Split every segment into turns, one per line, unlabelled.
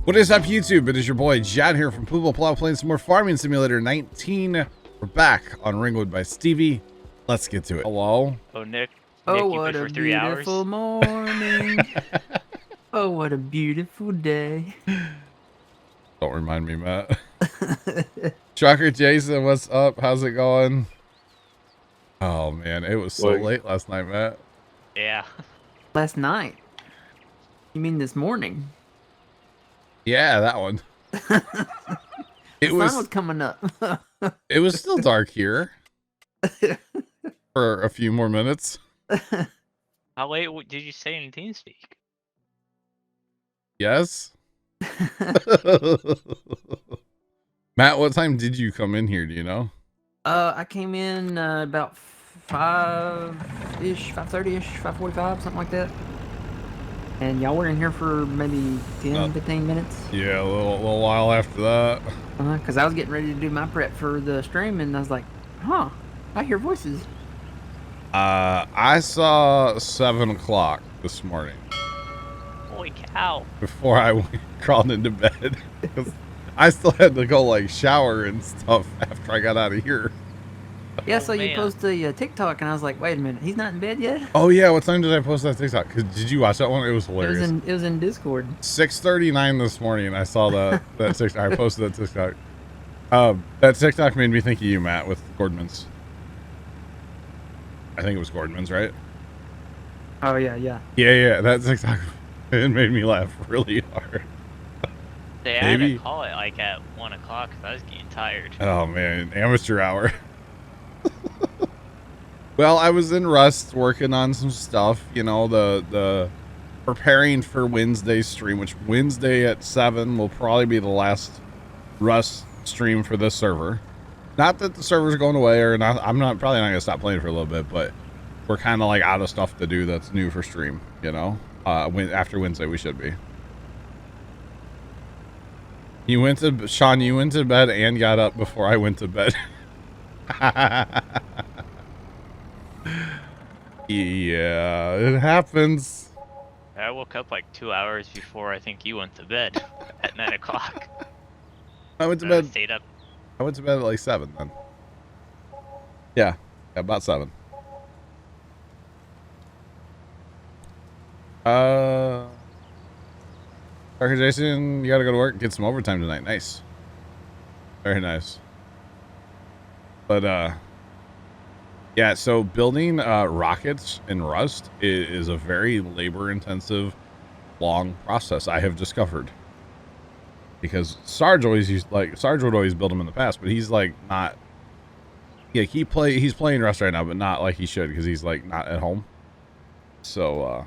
What is up, YouTube? It is your boy Jad here from Puma, Plow, playing some more Farming Simulator 19. We're back on Ringwood by Stevie. Let's get to it. Hello?
Oh, Nick,
Oh,
you
what
played
a
for 3 hours?
beautiful morning. Oh, what a beautiful day.
Don't remind me, Matt. Trucker Jason, what's up? How's it going? Oh, man, it was so late last night, Matt.
Yeah.
Last night? You mean this morning?
Yeah, that one.
The sun was coming up.
It was still dark here for a few more minutes.
How late did you stay in TeamSpeak?
Yes. Matt, what time did you come in here? Do you know?
I came in about 5-ish, 5:30-ish, 5:45, something like that. And y'all were in here for maybe 10, 15 minutes?
Yeah, a little while after that.
Because I was getting ready to do my prep for the stream, and I was like, huh, I hear voices.
I saw 7 o'clock this morning.
Holy cow.
Before I crawled into bed. I still had to go, like, shower and stuff after I got out of here.
Yeah, so you posted a TikTok, and I was like, wait a minute, he's not in bed yet?
Oh, yeah, what time did I post that TikTok? Did you watch that one? It was hilarious.
It was in Discord.
6:39 this morning, I saw that TikTok. I posted that TikTok. That TikTok made me think of you, Matt, with Gordman's. I think it was Gordman's, right?
Oh, yeah.
Yeah, that TikTok, it made me laugh really hard.
I had to call it like at 1 o'clock because I was getting tired.
Oh, man, amateur hour. Well, I was in Rust working on some stuff, you know, the preparing for Wednesday's stream, which Wednesday at 7 will probably be the last Rust stream for this server. Not that the server's going away or not. I'm probably not gonna stop playing for a little bit, but we're kind of like out of stuff to do that's new for stream, you know. After Wednesday we should be. Sean, you went to bed and got up before I went to bed. Yeah, it happens.
I woke up like 2 hours before I think you went to bed at 9 o'clock.
I went to bed.
Stayed up.
I went to bed at like 7 then. Yeah, about 7. Parker Jason, you gotta go to work and get some overtime tonight. Nice. Very nice. But yeah, so building rockets in Rust is a very labor-intensive, long process, I have discovered. Because Sarge would always build them in the past, but he's like not. Yeah, he's playing Rust right now, but not like he should because he's like not at home. So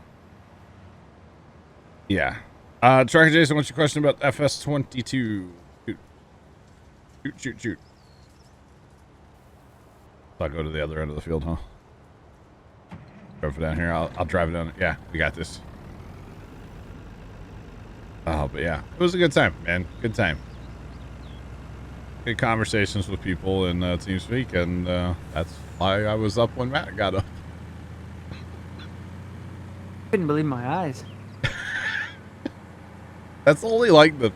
yeah. Tracker Jason, what's your question about FS22? Shoot. I'll go to the other end of the field, huh? Drove it down here. I'll drive it down. Yeah, we got this. Oh, but yeah, it was a good time, man. Good time. Good conversations with people in TeamSpeak, and that's why I was up when Matt got up.
Couldn't believe my eyes.
That's only like the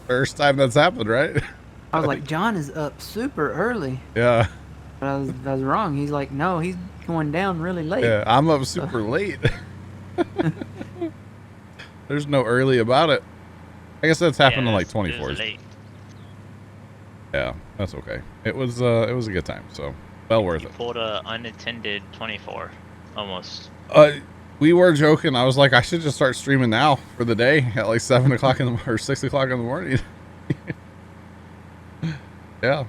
first time that's happened, right?
I was like, John is up super early.
Yeah.
But I was wrong. He's like, no, he's going down really late.
Yeah, I'm up super late. There's no early about it. I guess that's happened in like 24s. Yeah, that's okay. It was a good time, so well worth it.
Pulled a unattended 24, almost.
We were joking. I was like, I should just start streaming now for the day at like 7 o'clock or 6 o'clock in the morning. Yeah.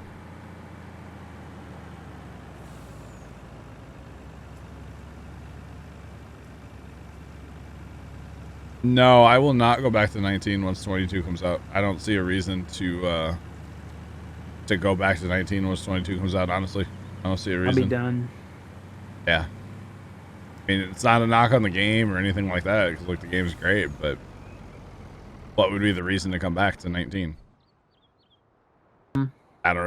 No, I will not go back to 19 once 22 comes out. I don't see a reason to go back to 19 once 22 comes out, honestly. I don't see a reason.
I'll be done.
Yeah. I mean, it's not a knock on the game or anything like that, because look, the game's great, but what would be the reason to come back to 19? I don't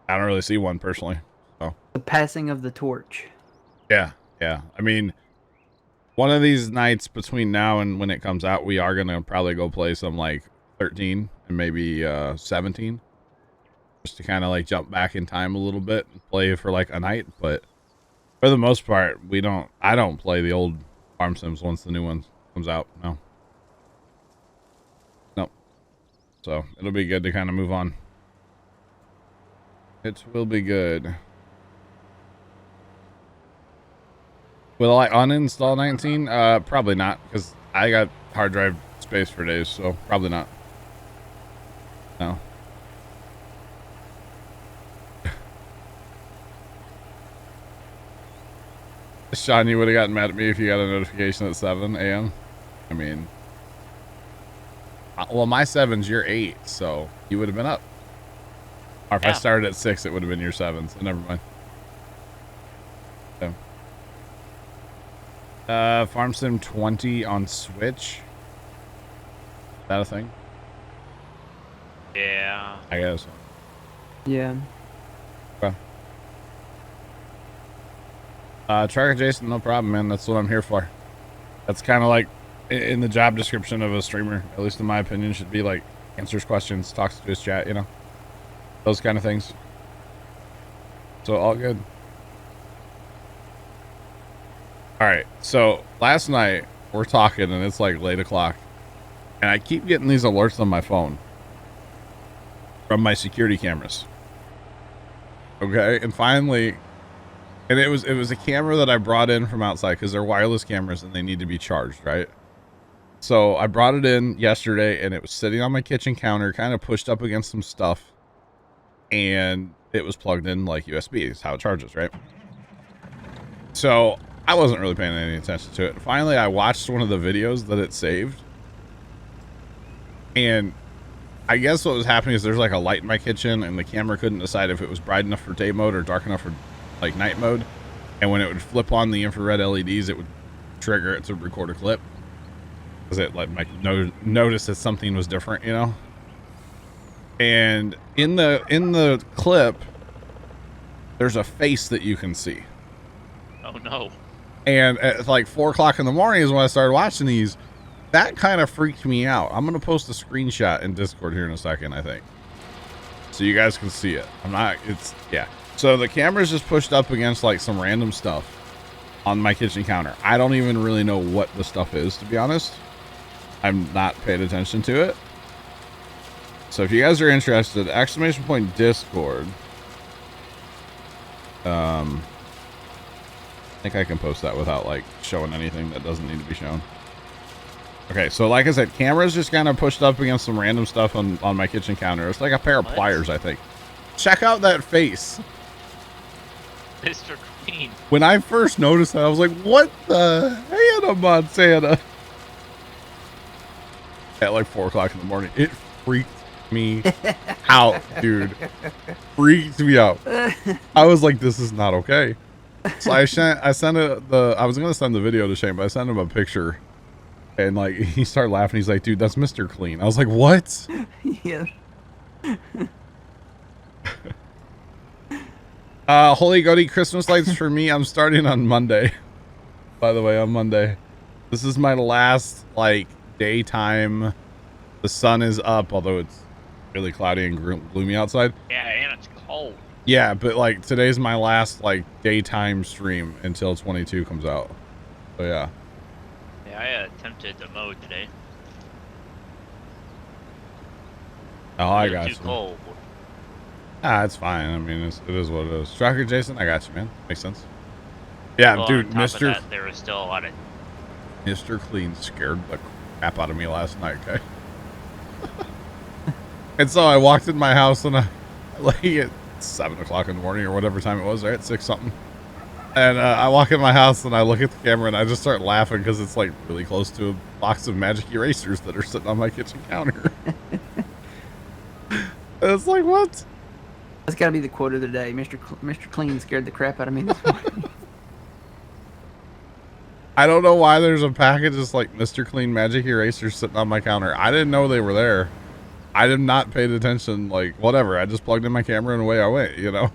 really see one personally. So.
The passing of the torch.
Yeah. I mean, one of these nights between now and when it comes out, we are gonna probably go play some like 13 and maybe 17, just to kind of like jump back in time a little bit and play for like a night. But for the most part, I don't play the old farm sims once the new one comes out. No. So it'll be good to kind of move on. It will be good. Will I uninstall 19? Probably not, because I got hard drive space for days, so probably not. No. Sean, you would have gotten mad at me if you got a notification at 7 a.m. I mean, well, my 7's your 8, so you would have been up. Or if I started at 6, it would have been your 7, so never mind. So. Farm Sim 20 on Switch. Is that a thing?
Yeah.
I guess.
Yeah.
Okay. Tracker Jason, no problem, man. That's what I'm here for. That's kind of like in the job description of a streamer, at least in my opinion, should be like answers questions, talks to his chat, you know, those kind of things. So all good. All right, so last night we're talking and it's like late o'clock, and I keep getting these alerts on my phone from my security cameras. Okay, and finally, and it was a camera that I brought in from outside because they're wireless cameras and they need to be charged, right? So I brought it in yesterday and it was sitting on my kitchen counter, kind of pushed up against some stuff, and it was plugged in like USB. Is how it charges, right? So I wasn't really paying any attention to it. Finally, I watched one of the videos that it saved. And I guess what was happening is there's like a light in my kitchen and the camera couldn't decide if it was bright enough for day mode or dark enough for like night mode. And when it would flip on the infrared LEDs, it would trigger it to record a clip. Because it like noticed that something was different, you know? And in the clip, there's a face that you can see.
Oh no.
And at like 4 o'clock in the morning is when I started watching these. That kind of freaked me out. I'm going to post a screenshot in Discord here in a second, I think, so you guys can see it. Yeah. So the camera's just pushed up against like some random stuff on my kitchen counter. I don't even really know what the stuff is, to be honest. I'm not paying attention to it. So if you guys are interested, !Discord. I think I can post that without like showing anything that doesn't need to be shown. Okay, so like I said, camera's just kind of pushed up against some random stuff on my kitchen counter. It's like a pair of pliers, I think. Check out that face.
Mr. Clean.
When I first noticed that, I was like, what the Hannah Montana? At like 4 o'clock in the morning. It freaked me out, dude. Freaked me out. I was like, this is not okay. So I sent I was gonna send the video to Shane, but I sent him a picture, and like he started laughing. He's like, dude, that's Mr. Clean. I was like, what?
Yeah.
Holy Goaty Christmas lights for me. I'm starting on Monday. By the way, on Monday. This is my last like daytime. The sun is up, although it's really cloudy and gloomy outside.
Yeah, and it's cold.
Yeah, but like today's my last like daytime stream until 22 comes out. So yeah.
Yeah, I attempted to mow today.
Oh, I
It was
got
too
you.
cold.
Ah, it's fine. I mean, it is what it is. Tracker Jason, I got you, man. Makes sense. Yeah,
Well,
dude,
on top of
Mr.
that, there was still a lot of.
Mr. Clean scared the crap out of me last night, okay? And so I walked in my house and I like at 7 o'clock in the morning or whatever time it was, right? 6 something. And I walk in my house and I look at the camera and I just start laughing because it's like really close to a box of magic erasers that are sitting on my kitchen counter. And it's like, what?
That's got to be the quote of the day. Mr. Clean scared the crap out of me this morning.
I don't know why there's a package that's like Mr. Clean magic erasers sitting on my counter. I didn't know they were there. I did not pay attention, like, whatever. I just plugged in my camera and away I went, you know?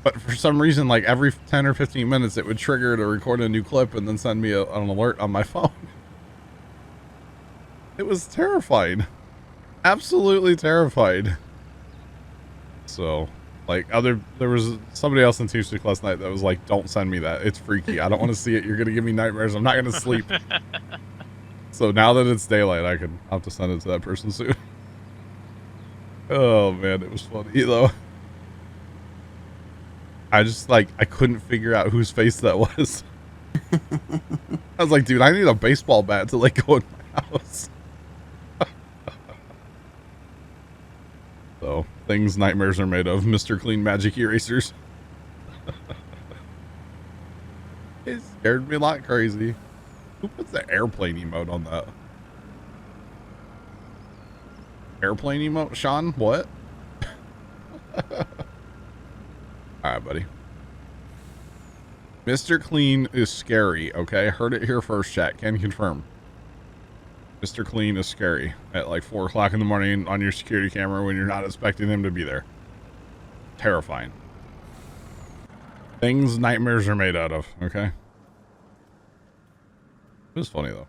But for some reason, like every 10 or 15 minutes, it would trigger to record a new clip and then send me an alert on my phone. It was terrifying. Absolutely terrified. So, like, there was somebody else in Tuesday last night that was like, don't send me that. It's freaky. I don't want to see it. You're going to give me nightmares. I'm not going to sleep. So now that it's daylight, I'll have to send it to that person soon. Oh, man, it was funny, though. I just, like, I couldn't figure out whose face that was. I was like, dude, I need a baseball bat to, like, go in my house. So, things nightmares are made of. Mr. Clean Magic Erasers. It scared me like crazy. Who puts the airplane emote on that? Airplane emote? Sean? What? Alright, buddy. Mr. Clean is scary, okay? Heard it here first, chat. Can confirm. Mr. Clean is scary at like 4 o'clock in the morning on your security camera when you're not expecting him to be there. Terrifying. Things nightmares are made out of, okay? It was funny, though.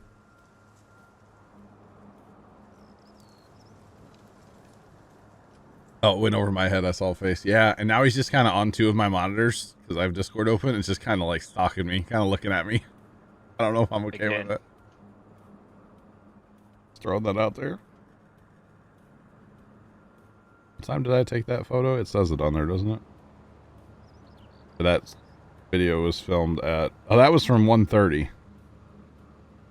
Oh, it went over my head. I saw a face. Yeah, and now he's just kind of on 2 of my monitors because I have Discord open. It's just kind of like stalking me, kind of looking at me. I don't know if I'm okay with it. Just throwing that out there. What time did I take that photo? It says it on there, doesn't it? But that video was filmed at... Oh, that was from 1:30.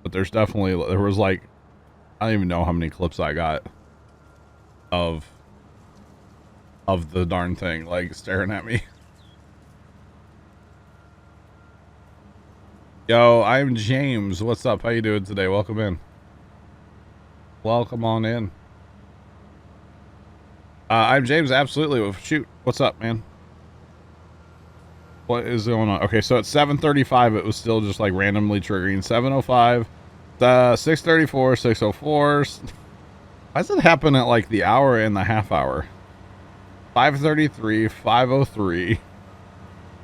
But there's definitely... There was like... I don't even know how many clips I got of the darn thing, like, staring at me. Yo, I'm James. What's up? How you doing today? Welcome in. Welcome on in. I'm James, absolutely. Shoot. What's up, man? What is going on? Okay, so at 7:35, it was still just, like, randomly triggering. 7:05, 6:34, 6:04. Why does it happen at, like, the hour and the half hour? 5:33, 5:03.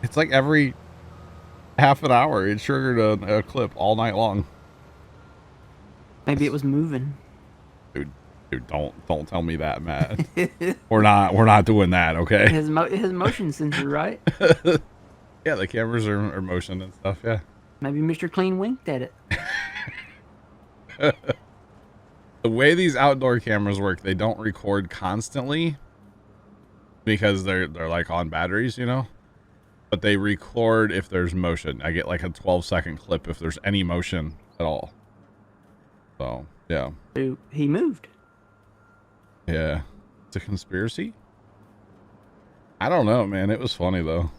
It's like every half an hour it triggered a clip all night long.
Maybe it was moving.
Dude, don't tell me that, Matt. we're not doing that, okay?
His motion sensor, right?
Yeah, the cameras are motion and stuff. Yeah.
Maybe Mr. Clean winked at it.
The way these outdoor cameras work, they don't record constantly. Because they're like on batteries, you know, but they record if there's motion. I get like a 12-second clip if there's any motion at all. So yeah.
So he moved.
Yeah, it's a conspiracy. I don't know, man. It was funny though.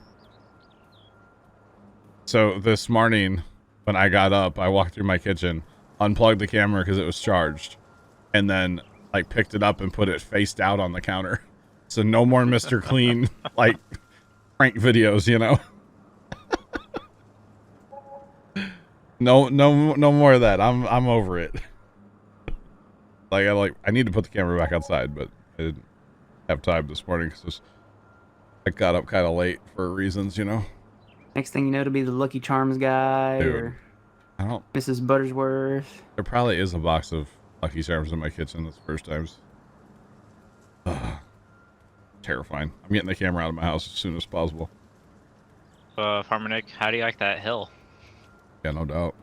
So this morning when I got up, I walked through my kitchen, unplugged the camera because it was charged, and then like picked it up and put it faced out on the counter. So no more Mr. Clean, like, prank videos, you know? No more of that. I'm over it. I need to put the camera back outside, but I didn't have time this morning because I got up kind of late for reasons, you know?
Next thing you know, to be the Lucky Charms guy.
Dude,
or
I don't...
Mrs. Buttersworth.
There probably is a box of Lucky Charms in my kitchen. That's the first times. Terrifying. I'm getting the camera out of my house as soon as possible.
Farmer Nick, how do you like that hill?
Yeah, no doubt.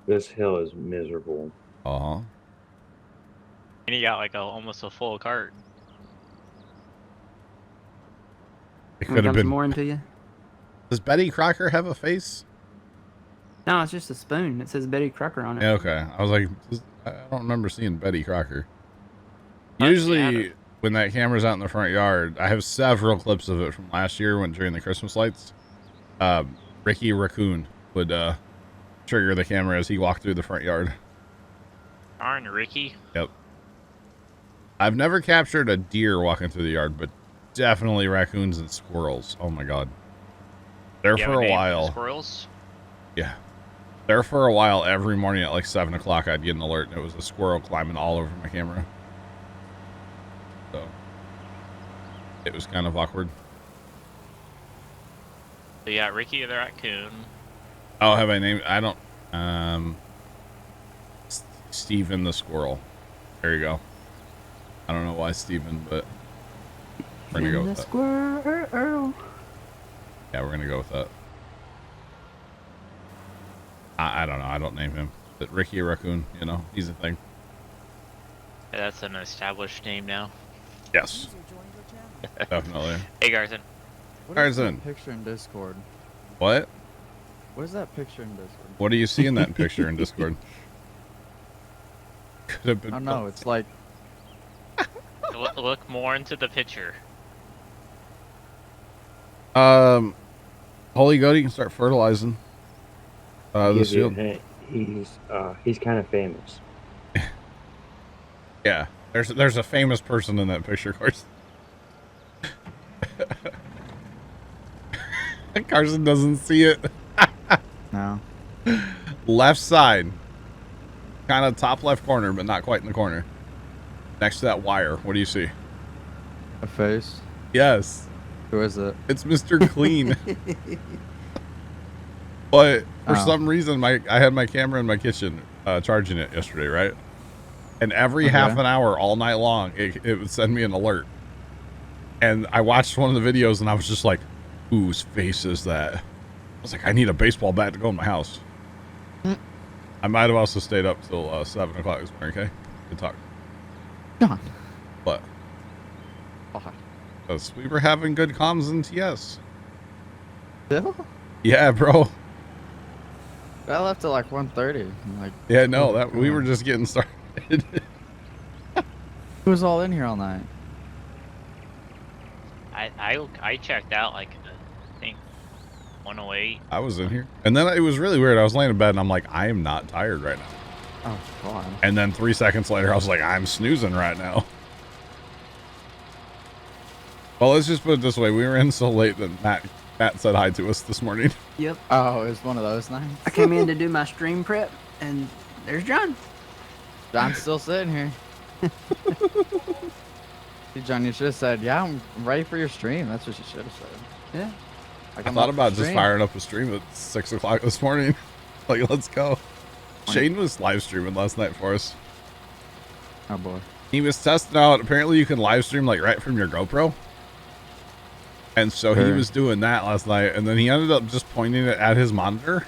This hill is miserable.
Uh-huh.
And you got like almost a full cart.
It could have been
more into you.
Does Betty Crocker have a face?
No, it's just a spoon. It says Betty Crocker on it.
Yeah, okay. I was like, I don't remember seeing Betty Crocker. Usually, when that camera's out in the front yard, I have several clips of it from last year when during the Christmas lights. Ricky Raccoon would trigger the camera as he walked through the front yard.
Darn, Ricky.
Yep. I've never captured a deer walking through the yard, but definitely raccoons and squirrels. Oh my god. There for a while.
Squirrels?
Yeah. There for a while, every morning at like 7 o'clock, I'd get an alert, and it was a squirrel climbing all over my camera. So, it was kind of awkward.
So you got Ricky the raccoon.
Oh, have I named? I don't. Steven the squirrel. There you go. I don't know why Steven, but we're gonna go with that.
Squirrel.
Yeah, we're gonna go with that. I don't know. I don't name him. But Ricky Raccoon, you know, he's a thing.
Yeah, that's an established name now.
Yes, definitely.
Hey, Garson.
What is that
Tarzan.
picture in Discord?
What?
What is that picture in Discord?
What do you see in that picture in Discord? Could have been.
I don't know. It's like
Look more into the picture.
Holy Goat, you can start fertilizing. This field.
He's kind of famous.
Yeah, there's a famous person in that picture, Carson. Carson doesn't see it.
no.
Left side, kind of top left corner, but not quite in the corner. Next to that wire, what do you see?
A face.
Yes,
Who is it?
it's Mr. Clean. But for
Oh.
some reason, I had my camera in my kitchen charging it yesterday, right? And every half an hour all night long, it would send me an alert. And I watched one of the videos and I was just like, whose face is that? I was like, I need a baseball bat to go in my house. I might have also stayed up till 7 o'clock this morning, okay? Good talk.
John.
What?
Oh.
Because we were having good comms in TS.
Still?
Yeah, bro.
I left at like 1:30. Like,
Yeah, no, that we were just getting started.
who was all in here all night?
I checked out like I think 108.
I was in here. And then it was really weird. I was laying in bed and I'm like, I am not tired right now.
Oh God.
And then 3 seconds later, I was like, I'm snoozing right now. Well, let's just put it this way. We were in so late that Matt said hi to us this morning.
Yep.
Oh, it was one of those nights.
I came in to do my stream prep, and there's John.
John's still sitting here. See, John, you should have said, "Yeah, I'm ready for your stream." That's what you should have said.
Yeah.
Like,
I
I'm
thought
up for
about just
stream.
firing up a stream at 6 o'clock this morning. Like, let's go. Shane was live streaming last night for us.
Oh boy.
He was testing out. Apparently, you can live stream like right from your GoPro. And so he
Sure.
was doing that last night, and then he ended up just pointing it at his monitor,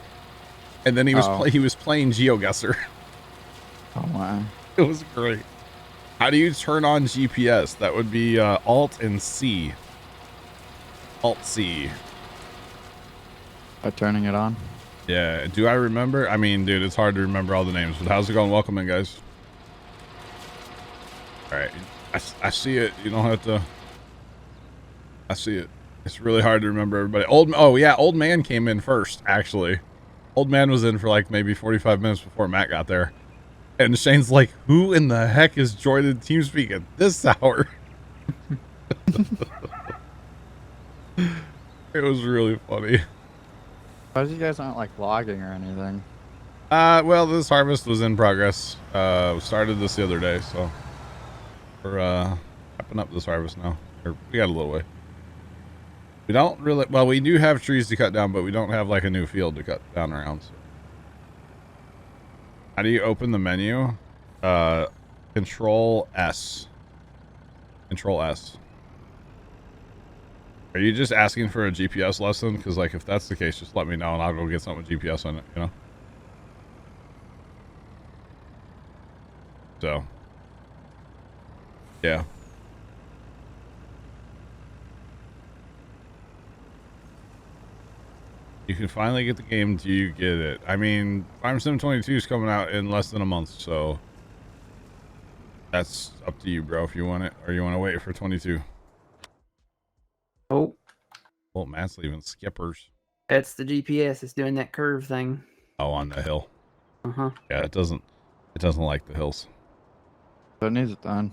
and then he was
Oh.
he was playing GeoGuessr.
Oh my.
It was great. How do you turn on GPS? That would be Alt and C. Alt C.
By turning it on.
Yeah. Do I remember? I mean, dude, it's hard to remember all the names. But how's it going? Welcome in, guys. All right. I see it. You don't have to. I see it. It's really hard to remember everybody. Old man came in first, actually. Old man was in for like maybe 45 minutes before Matt got there. And Shane's like, who in the heck is joining TeamSpeak at this hour? It was really funny.
Why did you guys not like logging or anything?
Well, this harvest was in progress. We started this the other day, so we're wrapping up this harvest now. We got a little way. We don't really, well, we do have trees to cut down, but we don't have like a new field to cut down around. So. How do you open the menu? Control S. Control S. Are you just asking for a GPS lesson? Because like if that's the case, just let me know and I'll go get something with GPS on it, you know? So. Yeah. You can finally get the game. Do you get it? I mean, Farm Sim 22 is coming out in less than a month, so that's up to you, bro, if you want it or you want to wait for 22.
Oh,
Well, Matt's leaving skippers.
that's the GPS. It's doing that curve thing.
Oh, on the hill.
Uh-huh.
Yeah, it doesn't like the hills.
So it needs it done.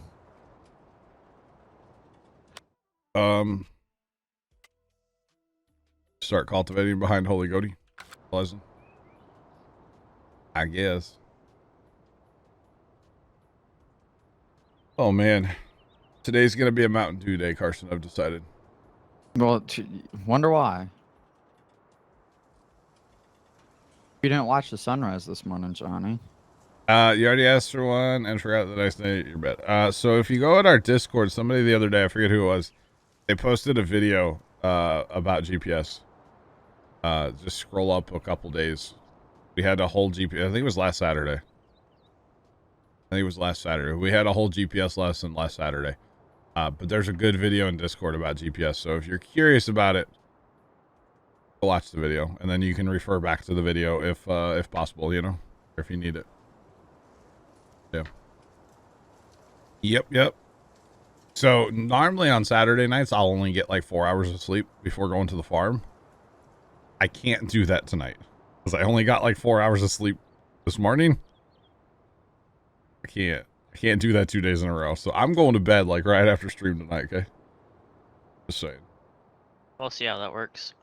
Start cultivating behind Holy Goaty. Pleasant. I guess. Oh man. Today's gonna be a Mountain Dew day, Carson, I've decided.
Well, wonder why. You didn't watch the sunrise this morning, Johnny.
You already asked for one and forgot that I stayed at your bed. So if you go in our Discord, somebody the other day, I forget who it was, they posted a video about GPS. Just scroll up a couple days. We had a whole GPS. I think it was last Saturday. We had a whole GPS lesson last Saturday. But there's a good video in Discord about GPS. So if you're curious about it, go watch the video, and then you can refer back to the video if possible, you know, or if you need it. Yeah. Yep. So normally on Saturday nights, I'll only get like 4 hours of sleep before going to the farm. I can't do that tonight because I only got like 4 hours of sleep this morning. I can't do that 2 days in a row. So I'm going to bed like right after stream tonight. Okay. Just saying.
We'll see how that works.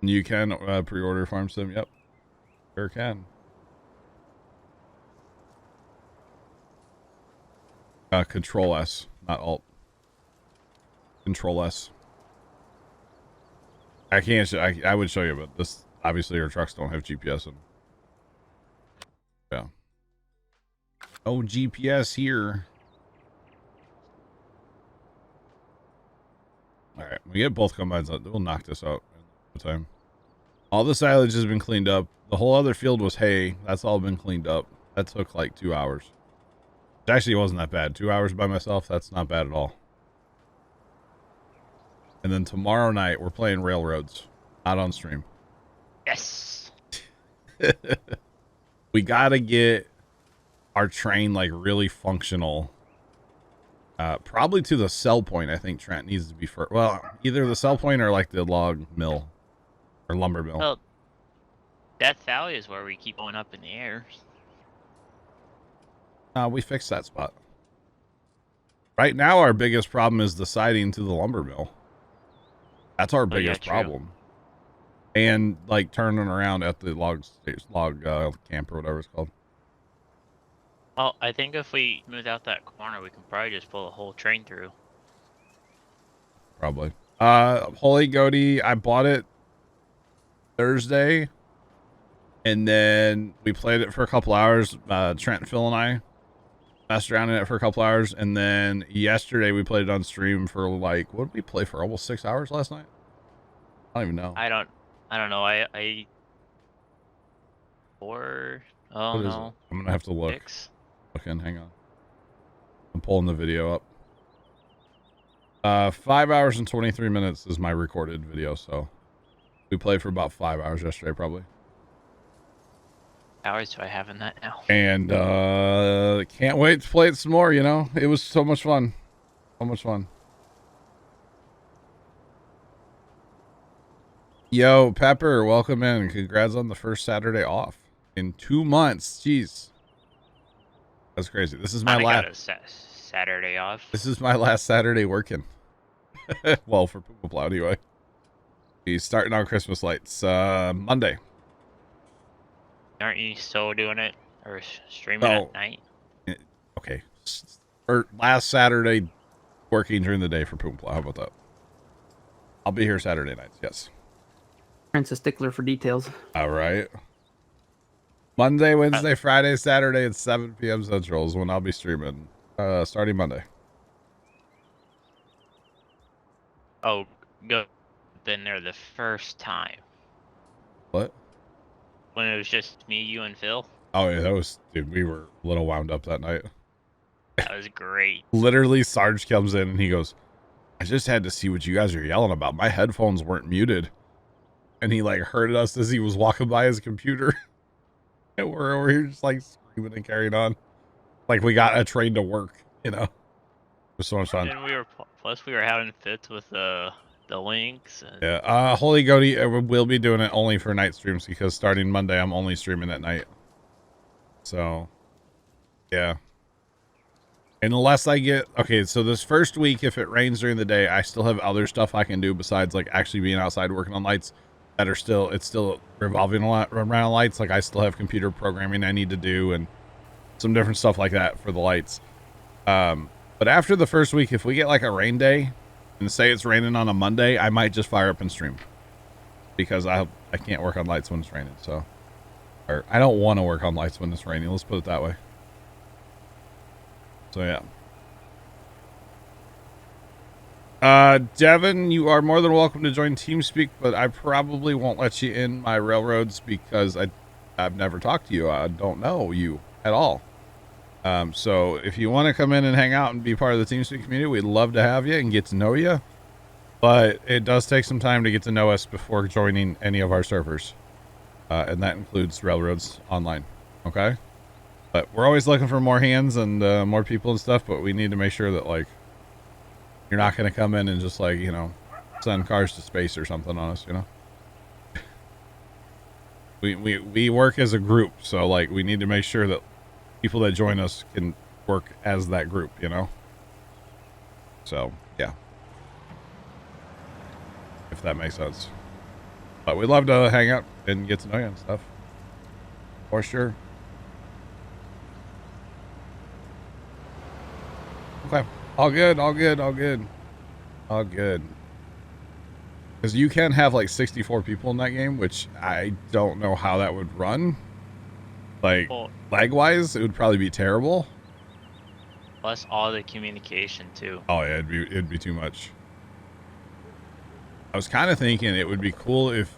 You can pre-order Farm Sim. Yep. Sure can. Control S, not Alt. Control S. I can't. I would show you, but this obviously your trucks don't have GPS in. Yeah. No GPS here. All right, we get both combines out. We'll knock this out in no time. All the silage has been cleaned up. The whole other field was hay. That's all been cleaned up. That took like 2 hours. It actually wasn't that bad. 2 hours by myself, that's not bad at all. And then tomorrow night, we're playing Railroads. Not on stream.
Yes.
We gotta get our train, like, really functional. Probably to the sell point, I think Trent needs to be first. Well, either the sell point or, like, the log mill. Or lumber mill.
Well, Death Valley is where we keep going up in the air.
We fixed that spot. Right now, our biggest problem is the siding to the lumber mill. That's our biggest problem. And like turning around at the log camp or whatever it's called.
Well, I think if we smooth out that corner, we can probably just pull a whole train through.
Probably. Holy Goaty, I bought it Thursday. And then we played it for a couple hours. Trent, Phil, and I messed around in it for a couple hours, and then yesterday we played it on stream for like, what did we play for? Almost 6 hours last night. I don't even know.
I don't know. I four. Oh
what is
no.
it? I'm gonna have to look.
6.
Okay, hang on. I'm pulling the video up. 5 hours and 23 minutes is my recorded video, so we played for about 5 hours yesterday, probably.
Hours do I have in that now?
And can't wait to play it some more, you know? It was so much fun. So much fun. Yo, Pepper, welcome in. Congrats on the first Saturday off in 2 months. Jeez. That's crazy. This is my last
Saturday off.
This is my last Saturday working. Well, for Puma Plow anyway. He's starting on Christmas lights Monday.
Aren't you still doing it or streaming at night?
Okay. Or last Saturday, working during the day for Puma Plow. How about that? I'll be here Saturday nights. Yes.
Prince a stickler for details.
All right. Monday, Wednesday, Friday, Saturday at 7 p.m. Central is when I'll be streaming. Starting Monday.
Oh, go. Been there the first time.
What?
When it was just me, you, and Phil.
Oh yeah, that was, dude. We were a little wound up that night.
That was great.
Literally, Sarge comes in and he goes, "I just had to see what you guys are yelling about. My headphones weren't muted," and he like heard us as he was walking by his computer, and we're over here just like screaming and carrying on, like we got a train to work. You know, it was so much fun.
And we were having fits with the links. And...
Yeah. Holy Goaty, we'll be doing it only for night streams because starting Monday, I'm only streaming at night. So, yeah. Unless I get, okay, so this first week, if it rains during the day, I still have other stuff I can do besides like actually being outside working on lights that are it's still revolving a lot around lights. Like I still have computer programming I need to do and some different stuff like that for the lights. But after the first week, if we get like a rain day and say it's raining on a Monday, I might just fire up and stream because I can't work on lights when it's raining. So, or I don't want to work on lights when it's raining. Let's put it that way. So yeah. Devin, you are more than welcome to join TeamSpeak, but I probably won't let you in my railroads because I've never talked to you. I don't know you at all. So if you want to come in and hang out and be part of the TeamSpeak community, we'd love to have you and get to know you. But it does take some time to get to know us before joining any of our servers. And that includes Railroads Online. Okay? But we're always looking for more hands and more people and stuff, but we need to make sure that, like, you're not going to come in and just, like, you know, send cars to space or something on us, you know? We work as a group, so, like, we need to make sure that people that join us can work as that group, you know? So, yeah. If that makes sense. But we'd love to hang out and get to know you and stuff. For sure. Okay. All good, all good, all good. All good. Because you can have like 64 people in that game, which I don't know how that would run. Like, lag-wise, it would probably be terrible.
Plus all the communication too.
Oh yeah, it'd be too much. I was kind of thinking it would be cool if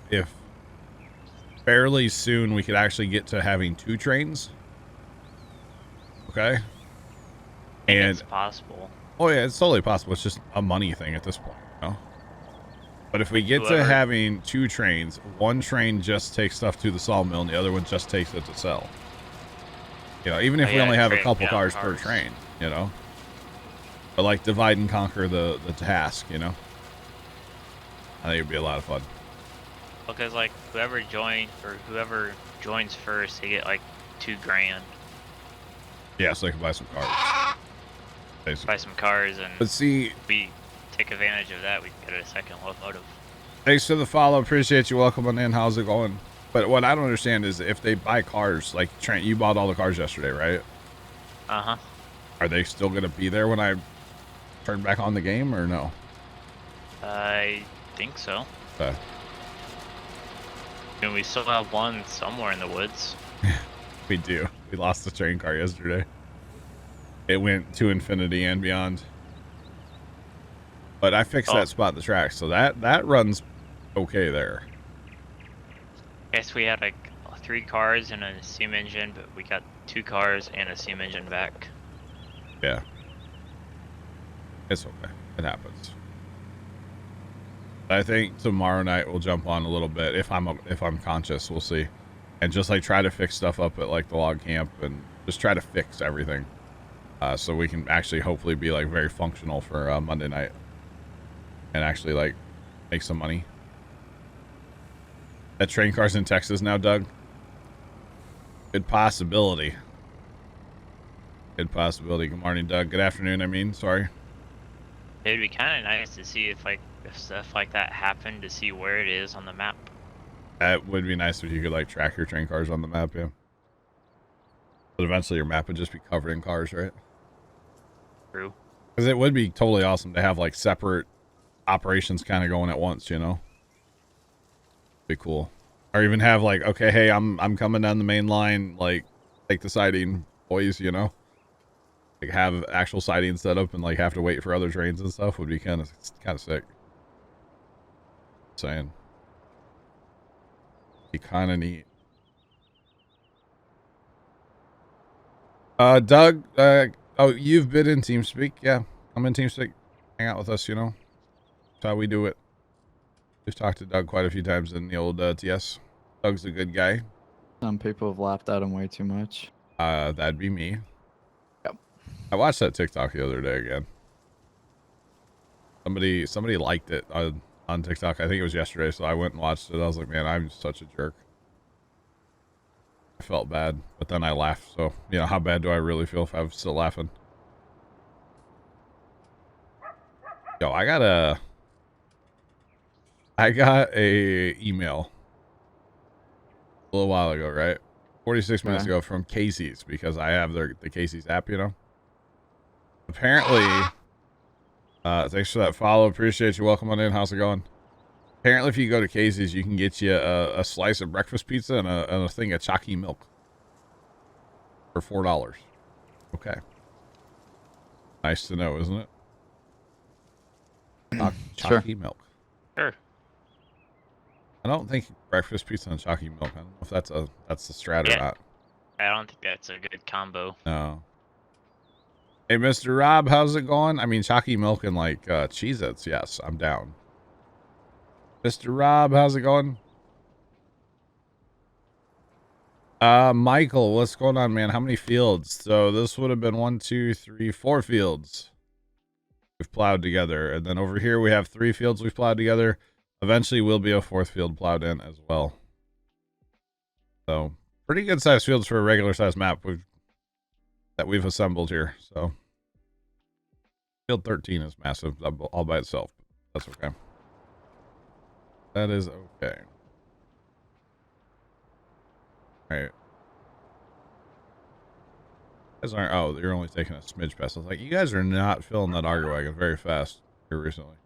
fairly soon we could actually get to having 2 trains. Okay. And
it's possible.
Oh yeah, it's totally possible. It's just a money thing at this point, you know? But if we get to having 2 trains, one train just takes stuff to the sawmill and the other one just takes it to sell. You know, even if we only have a couple cars per train, you know? But like divide and conquer the task, you know? I think it'd be a lot of fun.
Because like whoever joins first, they get like $2,000.
Yeah, so they can buy some cars. Basically.
Buy some cars, and
but see,
if we take advantage of that, we can get a second locomotive.
Thanks for the follow. Appreciate you. Welcome on in. How's it going? But what I don't understand is if they buy cars, like Trent, you bought all the cars yesterday, right?
Uh-huh.
Are they still going to be there when I turn back on the game or no?
I think so.
Okay.
And we still have one somewhere in the woods.
We do. We lost the train car yesterday. It went to infinity and beyond. But I fixed that spot in the track, so that runs okay there.
Guess we had like 3 cars and a steam engine, but we got 2 cars and a steam engine back.
Yeah. It's okay. It happens. I think tomorrow night we'll jump on a little bit if I'm conscious. We'll see, and just like try to fix stuff up at like the log camp and just try to fix everything, so we can actually hopefully be like very functional for Monday night and actually like make some money. That train car's in Texas now, Doug. Good possibility. Good possibility. Good morning, Doug. Good afternoon. I mean, sorry.
It'd be kind of nice to see if stuff like that happened, to see where it is on the map.
That would be nice if you could like track your train cars on the map, yeah. But eventually your map would just be covered in cars, right?
True.
Because it would be totally awesome to have like separate operations kind of going at once, you know? Be cool. Or even have like, okay, hey, I'm coming down the main line, like take the siding, boys, you know? Like have actual siding set up and like have to wait for other trains and stuff would be kind of sick. Saying. Be kind of neat. Doug, oh, you've been in TeamSpeak? Yeah, I'm in TeamSpeak. Hang out with us, you know? That's how we do it. We've talked to Doug quite a few times in the old TS. Doug's a good guy.
Some people have laughed at him way too much.
That'd be me.
Yep.
I watched that TikTok the other day again. Somebody liked it on TikTok. I think it was yesterday, so I went and watched it. I was like, man, I'm such a jerk. I felt bad, but then I laughed. So, you know, how bad do I really feel if I'm still laughing? Yo, I got a email a little while ago, right? 46 minutes ago from Casey's, because I have the Casey's app, you know? Apparently, thanks for that follow. Appreciate you. Welcome on in. How's it going? Apparently, if you go to Casey's, you can get you a slice of breakfast pizza and a thing of chalky milk for $4. Okay. Nice to know, isn't it? Chalky milk.
Sure.
I don't think breakfast pizza and chalky milk. I don't know if that's the strat or
Yeah.
not.
I don't think that's a good combo.
No. Hey, Mr. Rob, how's it going? I mean, chalky milk and like Cheez-Its. Yes, I'm down. Mr. Rob, how's it going? Michael, what's going on, man? How many fields? So this would have been 1, 2, 3, 4 fields we've plowed together. And then over here we have 3 fields we've plowed together. Eventually will be a 4th field plowed in as well. So pretty good sized fields for a regular size map that we've assembled here. So field 13 is massive all by itself. That's okay. That is okay. All right. You guys aren't. Oh, you're only taking a smidge past. I was like, you guys are not filling that auger wagon very fast here recently.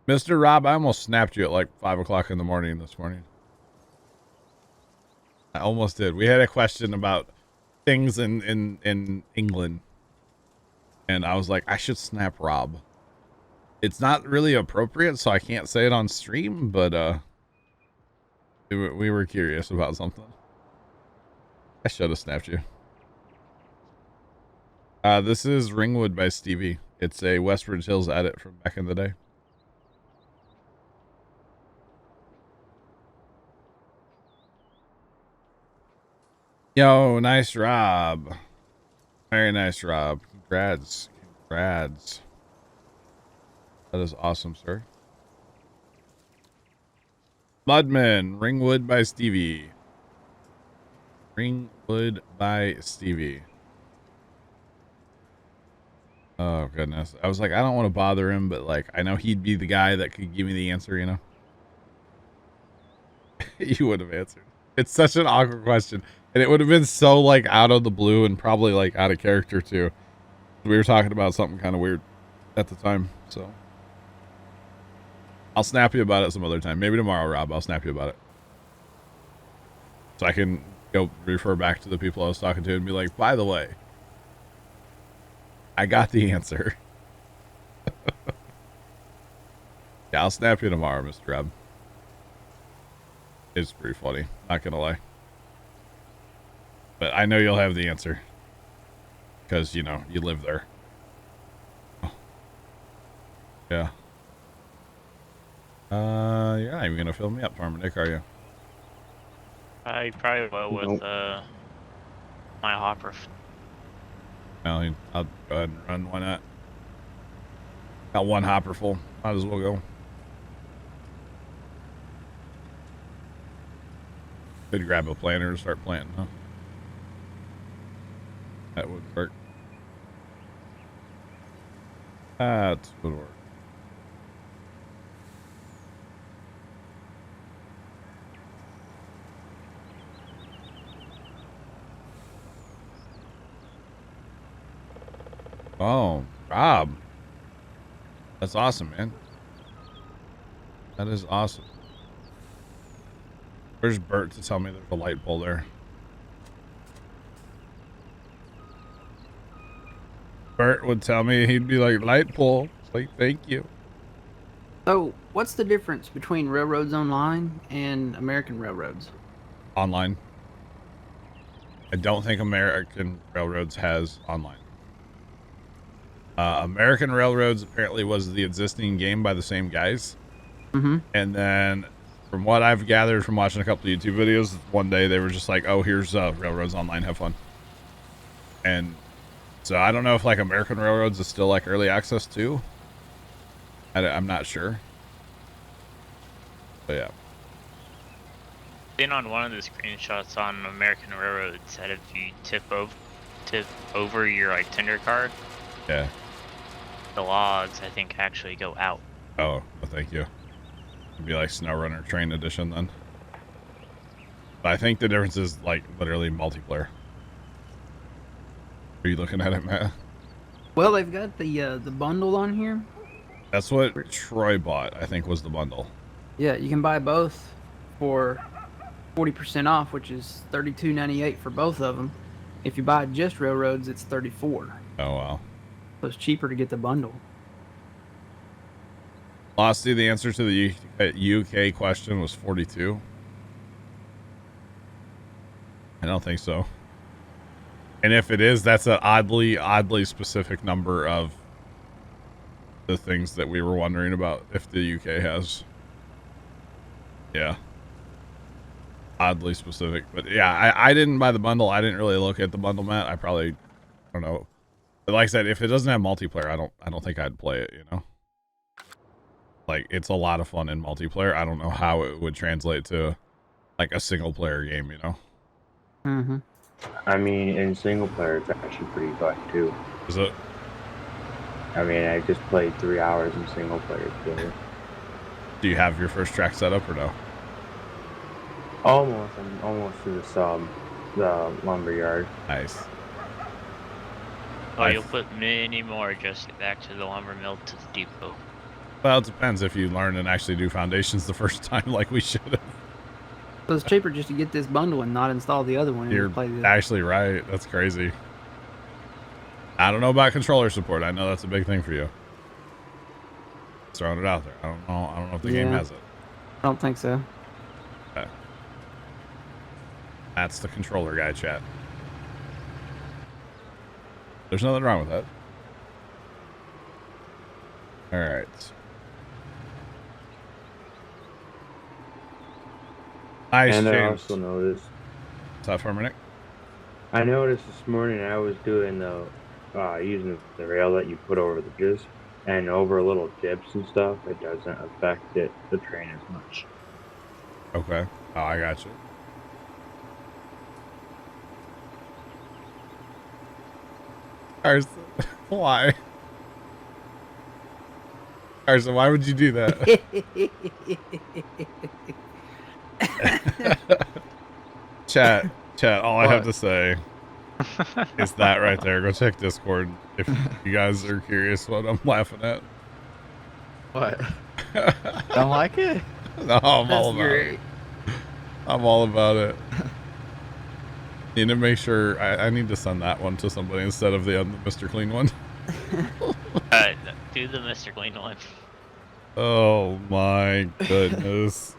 Mr. Rob, I almost snapped you at like 5 o'clock in the morning this morning. I almost did. We had a question about things in England, and I was like, I should snap Rob. It's not really appropriate, so I can't say it on stream, but we were curious about something. I should have snapped you. This is Ringwood by Stevie. It's a Westbridge Hills edit from back in the day. Yo, nice Rob. Very nice, Rob. Congrats. Congrats. That is awesome, sir. Mudman, Ringwood by Stevie. Ringwood by Stevie. Oh, goodness. I was like, I don't want to bother him, but like, I know he'd be the guy that could give me the answer, you know? You would have answered. It's such an awkward question. And it would have been so like out of the blue and probably like out of character too. We were talking about something kind of weird at the time, so. I'll snap you about it some other time. Maybe tomorrow, Rob. I'll snap you about it. So I can go refer back to the people I was talking to and be like, by the way, I got the answer. Yeah, I'll snap you tomorrow, Mr. Rob. It's pretty funny. Not gonna lie. But I know you'll have the answer. Because, you know, you live there. Oh. Yeah. You're not even gonna fill me up, Farmer Nick, are you?
I probably will with my hopper.
Well, I'll go ahead and run. Why not? Got one hopper full. Might as well go. Could grab a planter and start planting, huh? That would work. That would work. Oh, Rob. That's awesome, man. That is awesome. Where's Bert to tell me there's a light pole there? Bert would tell me, he'd be like, light pole. Like, thank you.
So, what's the difference between Railroads Online and American Railroads?
Online. I don't think American Railroads has online. American Railroads apparently was the existing game by the same guys.
Mm-hmm.
And then from what I've gathered from watching a couple of YouTube videos, one day they were just like, oh, here's Railroads Online, have fun. And so I don't know if like American Railroads is still like early access too. I'm not sure. But yeah.
Seen on one of the screenshots on American Railroad said if you tip over your like tender card,
Yeah.
the logs I think actually go out.
Oh, well, thank you. It'd be like SnowRunner Train Edition then. But I think the difference is like literally multiplayer. Are you looking at it, Matt?
Well, they've got the bundle on here,
That's what Troy bought, I think, was the bundle.
Yeah, you can buy both for 40% off, which is $32.98 for both of them. If you buy just railroads, it's $34.
Oh, wow.
So it's cheaper to get the bundle.
Losty, the answer to the UK question was 42. I don't think so. And if it is, that's an oddly specific number of the things that we were wondering about if the UK has. Yeah. Oddly specific. But yeah, I didn't buy the bundle. I didn't really look at the bundle, Matt. I don't know. But like I said, if it doesn't have multiplayer, I don't think I'd play it, you know? Like, it's a lot of fun in multiplayer. I don't know how it would translate to like a single player game, you know?
Mm-hmm.
I mean, in single player, it's actually pretty fun too.
Is it?
I mean, I just played 3 hours in single player today.
Do you have your first track set up or no?
Almost. I'm almost to the lumberyard.
Nice.
Oh, you'll put many more just back to the lumber mill to the depot.
Well, it depends if you learn and actually do foundations the first time like we should have.
So it's cheaper just to get this bundle and not install the other one.
You're
and play the...
actually right. That's crazy. I don't know about controller support. I know that's a big thing for you. Just throwing it out there. I don't know if the game has it.
I don't think so.
Okay. That's the controller guy, chat. There's nothing wrong with that. All right. Nice,
and
James.
I also noticed.
What's that for a minute?
I noticed this morning I was doing the using the rail that you put over the bridges and over little dips and stuff. It doesn't affect the train as much.
Okay. Oh, I got you. Carson, why? Carson, why would you do that? Chat, all I have to say is that right there. Go check Discord if you guys are curious what I'm laughing at.
What? Don't like it?
No, I'm all about it. I'm all about it. Need to make sure I need to send that one to somebody instead of the Mr. Clean one.
Do the Mr. Clean one.
Oh my goodness.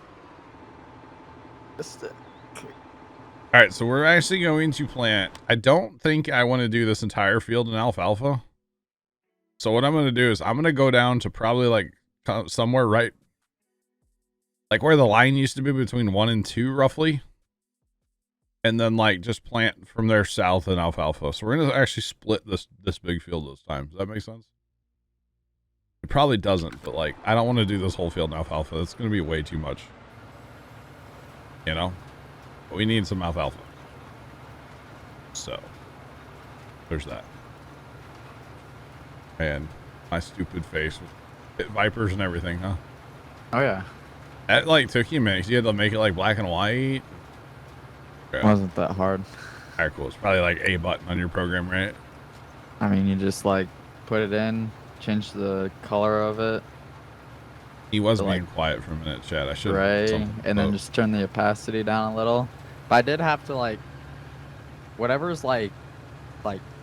All right, so we're actually going to plant. I don't think I want to do this entire field in alfalfa. So what I'm going to do is I'm going to go down to probably like somewhere right, like where the line used to be between 1 and 2 roughly. And then like just plant from there south in alfalfa. So we're going to actually split this big field this time. Does that make sense? It probably doesn't, but like I don't want to do this whole field in alfalfa. It's going to be way too much. You know? But we need some alfalfa. So there's that. And my stupid face with vipers and everything, huh?
Oh yeah.
That like took you a minute. You had to make it like black and white. Okay.
Wasn't that hard.
Alright, cool. It's probably like a button on your program, right?
I mean, you just like put it in, change the color of it.
He was
So,
being
like,
quiet for a minute, Chad. I should
Right,
have
and then just turn the opacity down a little. But I did have to like, whatever's like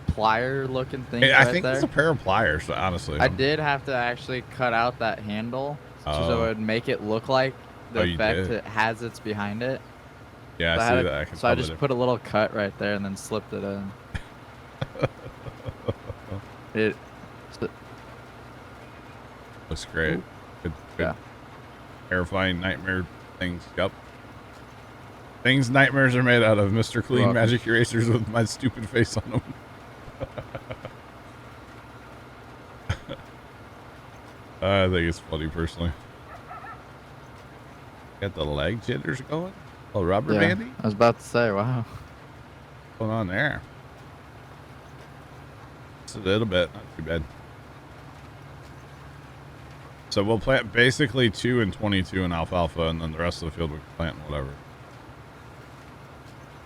plier looking thing
I
right
think
there.
it's a pair of pliers, honestly.
I did have to actually cut out that handle so it would make it look like the
you
effect
did.
it has it's behind it.
Yeah,
So
I
I
see
had
that.
a-
I can
so I
tell
just
that
put a little cut right there and then slipped it in. It
looks great. Good,
Yeah.
terrifying nightmare things. Yep. Things nightmares are made out of. Mr. Clean
Welcome.
magic erasers with my stupid face on them. I think it's funny personally. Got the leg jitters going. Oh, rubber
yeah,
bandy?
I was about to say, wow.
What's going on there? Just a little bit, not too bad. So we'll plant basically 2 and 22 in alfalfa, and then the rest of the field we can plant in whatever.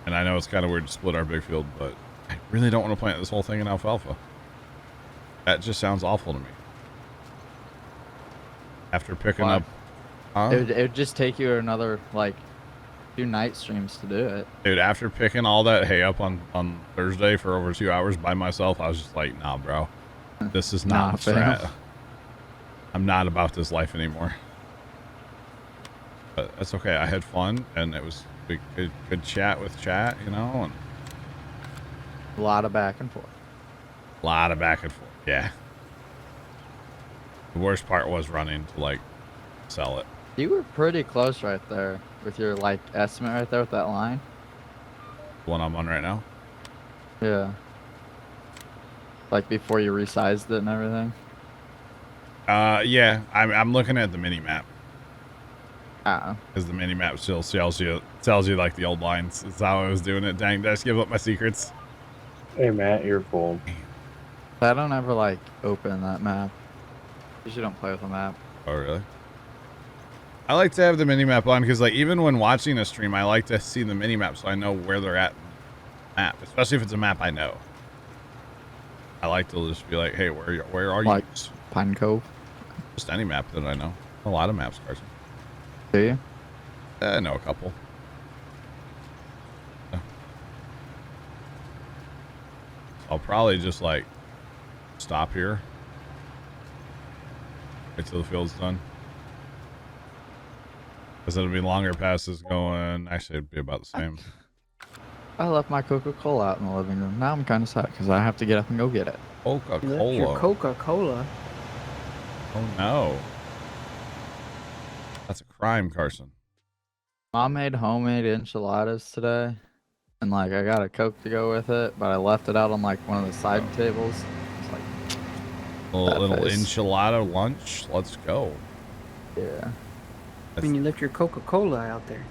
And I know it's kind of weird to split our big field, but I really don't want to plant this whole thing in alfalfa. That just sounds awful to me. After picking
Why?
up, huh?
It would just take you another like 2 night streams to do it.
Dude, after picking all that hay up on Thursday for over 2 hours by myself, I was just like, nah, bro, this is not
Nah,
the
fam.
strat. I'm not about this life anymore. But that's okay. I had fun, and it was good chat with chat, you know, and
A lot of back and forth.
a lot of back and forth. Yeah. The worst part was running to like sell it.
You were pretty close right there with your like estimate right there with that line.
The one I'm on right now.
Yeah. Like before you resized it and everything.
Yeah, I'm looking at the mini map
Ah.
because the mini map still tells you like the old lines. That's how I was doing it. Dang, did I just give up my secrets?
Hey Matt, you're full.
I don't ever like open that map. Usually don't play with a map.
Oh really? I like to have the mini map on because like even when watching a stream, I like to see the mini map so I know where they're at in the map, especially if it's a map I know. I like to just be like, hey, where are
Like
you?
Pine Cove.
Just any map that I know. A lot of maps, Carson.
Do you?
I know a couple. Yeah. I'll probably just like stop here. Wait till the field's done. Because it'll be longer passes going. Actually, it'd be about the same.
I left my Coca-Cola out in the living room. Now I'm kind of sad because I have to get up and go get it.
You left your
Coca-Cola.
Coca-Cola.
Oh no. That's a crime, Carson.
Mom made homemade enchiladas today. And like I got a Coke to go with it, but I left it out on like one of the side tables. It's like,
A little
face.
enchilada lunch. Let's go.
yeah.
I mean, you left your Coca-Cola out there.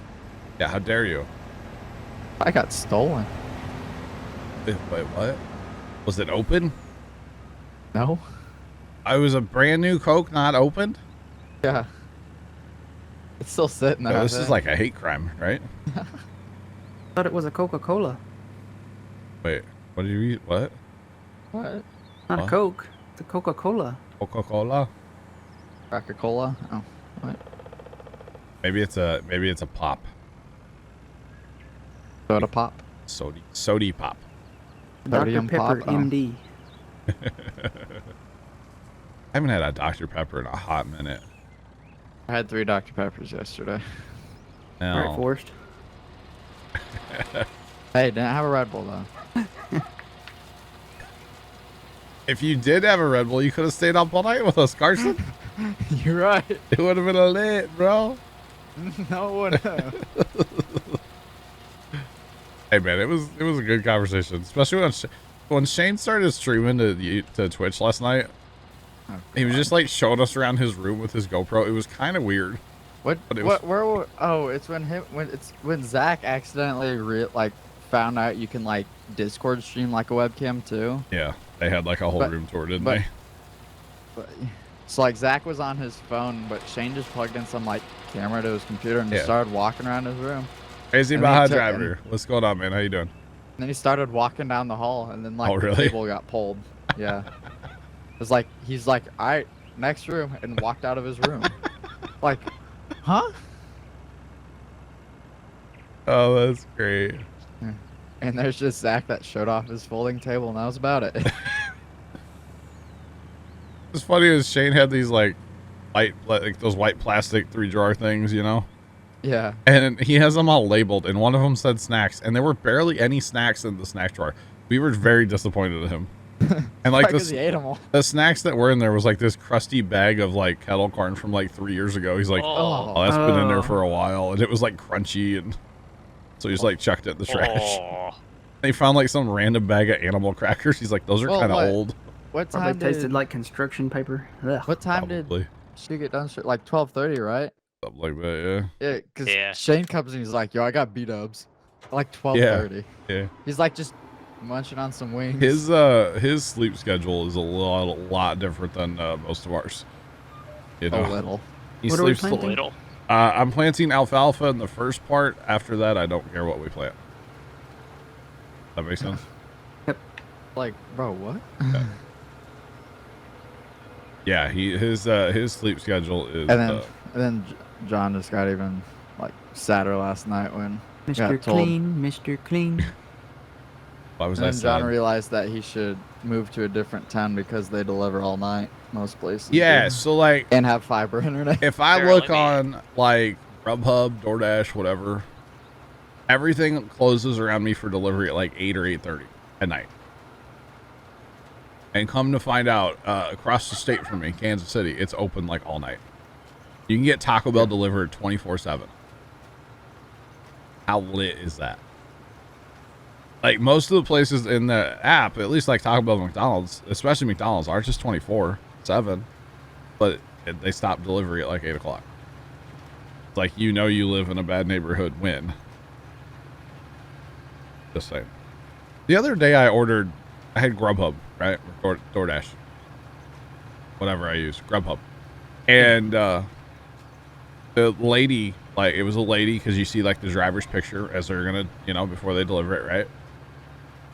Yeah, how dare you?
I got stolen.
Wait, what? Was it open?
No?
I was a brand new Coke not opened?
Yeah. It's still sitting there.
No,
I
this is
think.
like a hate crime, right?
I thought it was a Coca-Cola,
Wait, what do you eat? What?
What?
not
What?
a Coke. The Coca-Cola.
Coca-Cola?
Coca-Cola? Oh. What?
Maybe it's a pop.
Soda pop?
Sody pop.
Dr.
Sodium
Pepper
pop? Oh.
MD.
I haven't had a Dr. Pepper in a hot minute.
I had 3 Dr. Peppers yesterday.
No.
All right, Forrest.
Hey, didn't have a Red Bull though.
If you did have a Red Bull, you could have stayed up all night with us, Carson.
You're right.
It would have been a lit, bro.
No one.
Hey man, it was a good conversation, especially when Shane started streaming to Twitch last night.
Oh,
He was just like showing us around his room with his GoPro. It was kind of weird.
What?
But it
What? Oh, it's when Zach accidentally found out you can like Discord stream like a webcam too.
Yeah, they had like a whole
But-
room tour, didn't
but-
they?
But, so like Zach was on his phone, but Shane just plugged in some like camera to his computer and just
Yeah.
started walking around his room.
Crazy
and then
Baja
he took-
Driver. What's going on, man? How you doing?
And then he started walking down the hall, and then like
Oh,
the
really?
table got pulled. Yeah. It's like he's like, all right, next room, and walked out of his room. Like, huh?
Oh, that's great.
And there's just Zach that showed off his folding table, and that was about it.
It's funny as Shane had these like those white plastic 3-drawer things, you know,
Yeah.
and he has them all labeled, and one of them said snacks, and there were barely any snacks in the snack drawer. We were very disappointed in him. And like
Because he ate them all.
the snacks that were in there was like this crusty bag of like kettle corn from like 3 years ago. He's like,
Oh.
oh, that's been in there
Oh.
for a while, and it was like crunchy, and so he's like chucked it in the trash.
Oh.
They found like some random bag of animal crackers. He's like, those are
Well,
kind of
what?
old.
What
Probably
time
tasted
did
like construction paper. Ugh.
What time did
Probably
she get done? Like 12:30, right?
something like that.
Yeah, because
Yeah.
Shane comes and he's like, "Yo, I got B-dubs." Like 12:30.
Yeah.
He's like just munching on some wings.
His sleep schedule is a lot different than most of ours. You know,
a little.
he
What are we
sleeps.
planting?
Little.
I'm planting alfalfa in the first part. After that, I don't care what we plant. That makes sense.
Like, bro, what?
Yeah, his sleep schedule is.
And then John just got even like sadder last night when he
Mr.
got told.
Clean, Mr. Clean.
Why was
And
I
then John
sad?
realized that he should move to a different town because they deliver all night. Most places.
Yeah,
do.
so like
And have fiber internet.
if I
Sure,
look
let me-
on like Grubhub, DoorDash, whatever, everything closes around me for delivery at like 8 or 8:30 at night. And come to find out, across the state from me, Kansas City, it's open like all night. You can get Taco Bell delivered 24/7. How lit is that? Like most of the places in the app, at least like Taco Bell and McDonald's, especially McDonald's, are just 24/7, but they stop delivery at like 8 o'clock. It's like, you know, you live in a bad neighborhood when. Just saying. The other day I had Grubhub, right? Or DoorDash. Whatever I use, Grubhub. And the lady, like, it was a lady because you see like the driver's picture as they're gonna, you know, before they deliver it, right?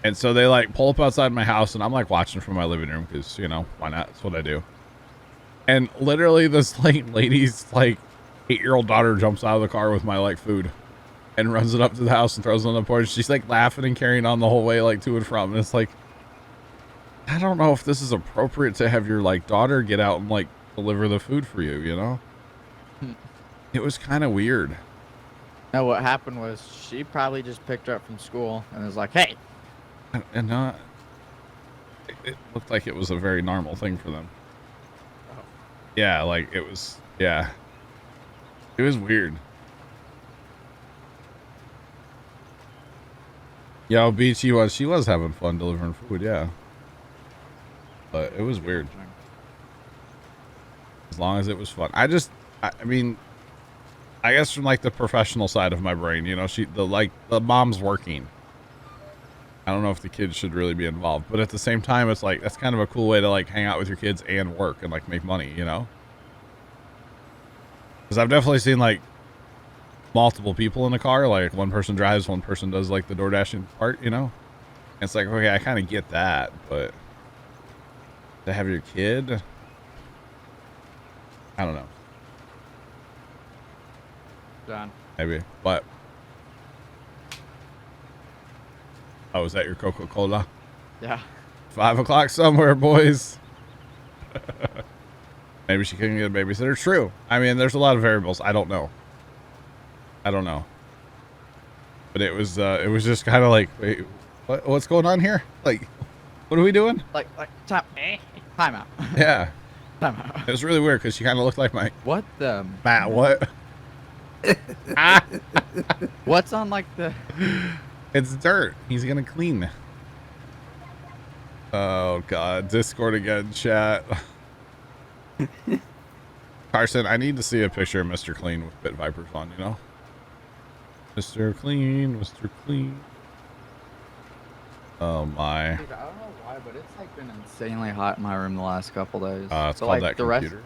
And so they like pull up outside my house and I'm like watching from my living room because, you know, why not? That's what I do. And literally this lady's like 8-year-old daughter jumps out of the car with my like food and runs it up to the house and throws it on the porch. She's like laughing and carrying on the whole way, like to and from. And it's like, I don't know if this is appropriate to have your like daughter get out and like deliver the food for you, you know? It was kind of weird.
No, what happened was she probably just picked her up from school and was like, "Hey."
And it looked like it was a very normal thing for them.
Oh.
Yeah, like it was, yeah. It was weird. Yo, B, she was having fun delivering food, yeah. But it was weird. As long as it was fun. I mean, I guess from like the professional side of my brain, you know, the mom's working. I don't know if the kids should really be involved, but at the same time, it's like, that's kind of a cool way to like hang out with your kids and work and like make money, you know? Because I've definitely seen like multiple people in the car, like one person drives, one person does like the door dashing part, you know? And it's like, okay, I kind of get that, but to have your kid, I don't know.
John.
Maybe. What? Oh, is that your Coca-Cola?
Yeah.
5 o'clock somewhere, boys. Maybe she couldn't get a babysitter. True. I mean, there's a lot of variables. I don't know. But it was just kind of like, wait, what's going on here? Like, what are we doing?
Like time out.
Yeah.
Time out.
It was really weird because she kind of looked like my
What the?
Matt. What?
What's on like the?
It's dirt. He's gonna clean. Oh God, Discord again, chat. Carson, I need to see a picture of Mr. Clean with Bit Vipers on, you know? Mr. Clean, Mr. Clean. Oh my.
Dude, I don't know why, but it's like been insanely hot in my room the last couple days.
It's
So,
called
like,
that
the rest,
computer.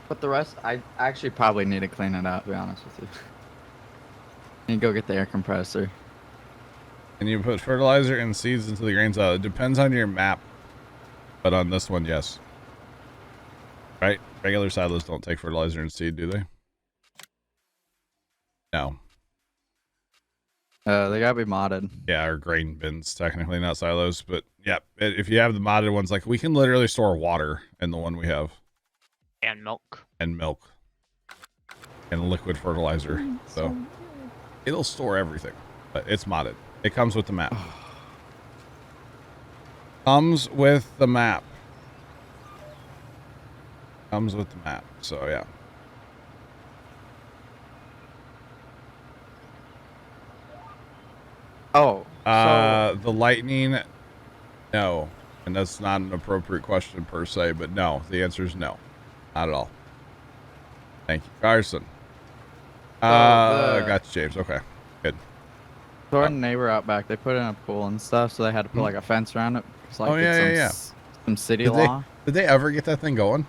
but the rest, I actually probably need to clean it out. To be honest with you. Need to go get the air compressor.
And you put fertilizer and seeds into the grain silo. It depends on your map, but on this one, yes. Right? Regular silos don't take fertilizer and seed, do they? No.
They gotta be modded.
Yeah, or grain bins, technically, not silos. But yeah, if you have the modded ones, like we can literally store water in the one we have.
And milk.
And milk. And liquid fertilizer. So it'll store everything. But it's modded. It comes with the map. Comes with the map. Comes with the map. So yeah.
Oh.
The lightning, no. And that's not an appropriate question per se, but no. The answer is no. Not at all. Thank you, Carson. Got you, James. Okay, good.
So our neighbor out back, they put in a pool and stuff, so they had to put like a fence around it. It's like
Oh, yeah,
it's some city
Did they,
law.
did they ever get that thing going?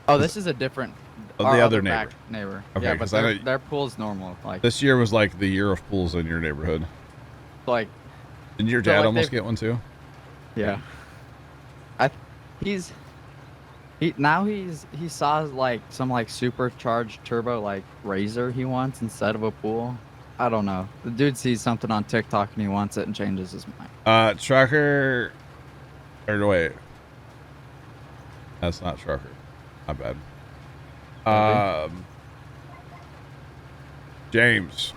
Oh, this is a different.
Oh,
our
the other
back
neighbor.
neighbor.
Okay,
Yeah, but
'cause I know-
their pool's normal. Like
This year was like the year of pools in your neighborhood.
like
Didn't your
So,
dad
like,
almost
they've-
get one too?
yeah. He's He saw like some like supercharged turbo like razor he wants instead of a pool. I don't know. The dude sees something on TikTok and he wants it and changes his mind.
Trucker, or wait, that's not Trucker. My bad. James,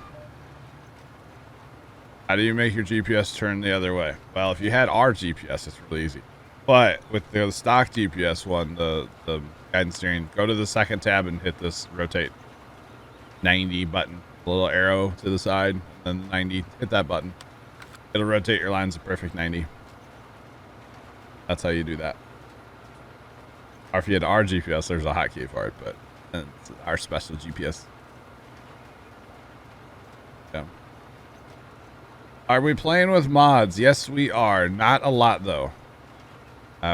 how do you make your GPS turn the other way? Well, if you had our GPS, it's really easy. But with the stock GPS one, the guidance steering, go to the second tab and hit this rotate 90 button, the little arrow to the side, and then 90. Hit that button. It'll rotate your lines a perfect 90. That's how you do that. Or if you had our GPS, there's a hotkey for it, but it's our special GPS. Yeah. Are we playing with mods? Yes, we are. Not a lot, though.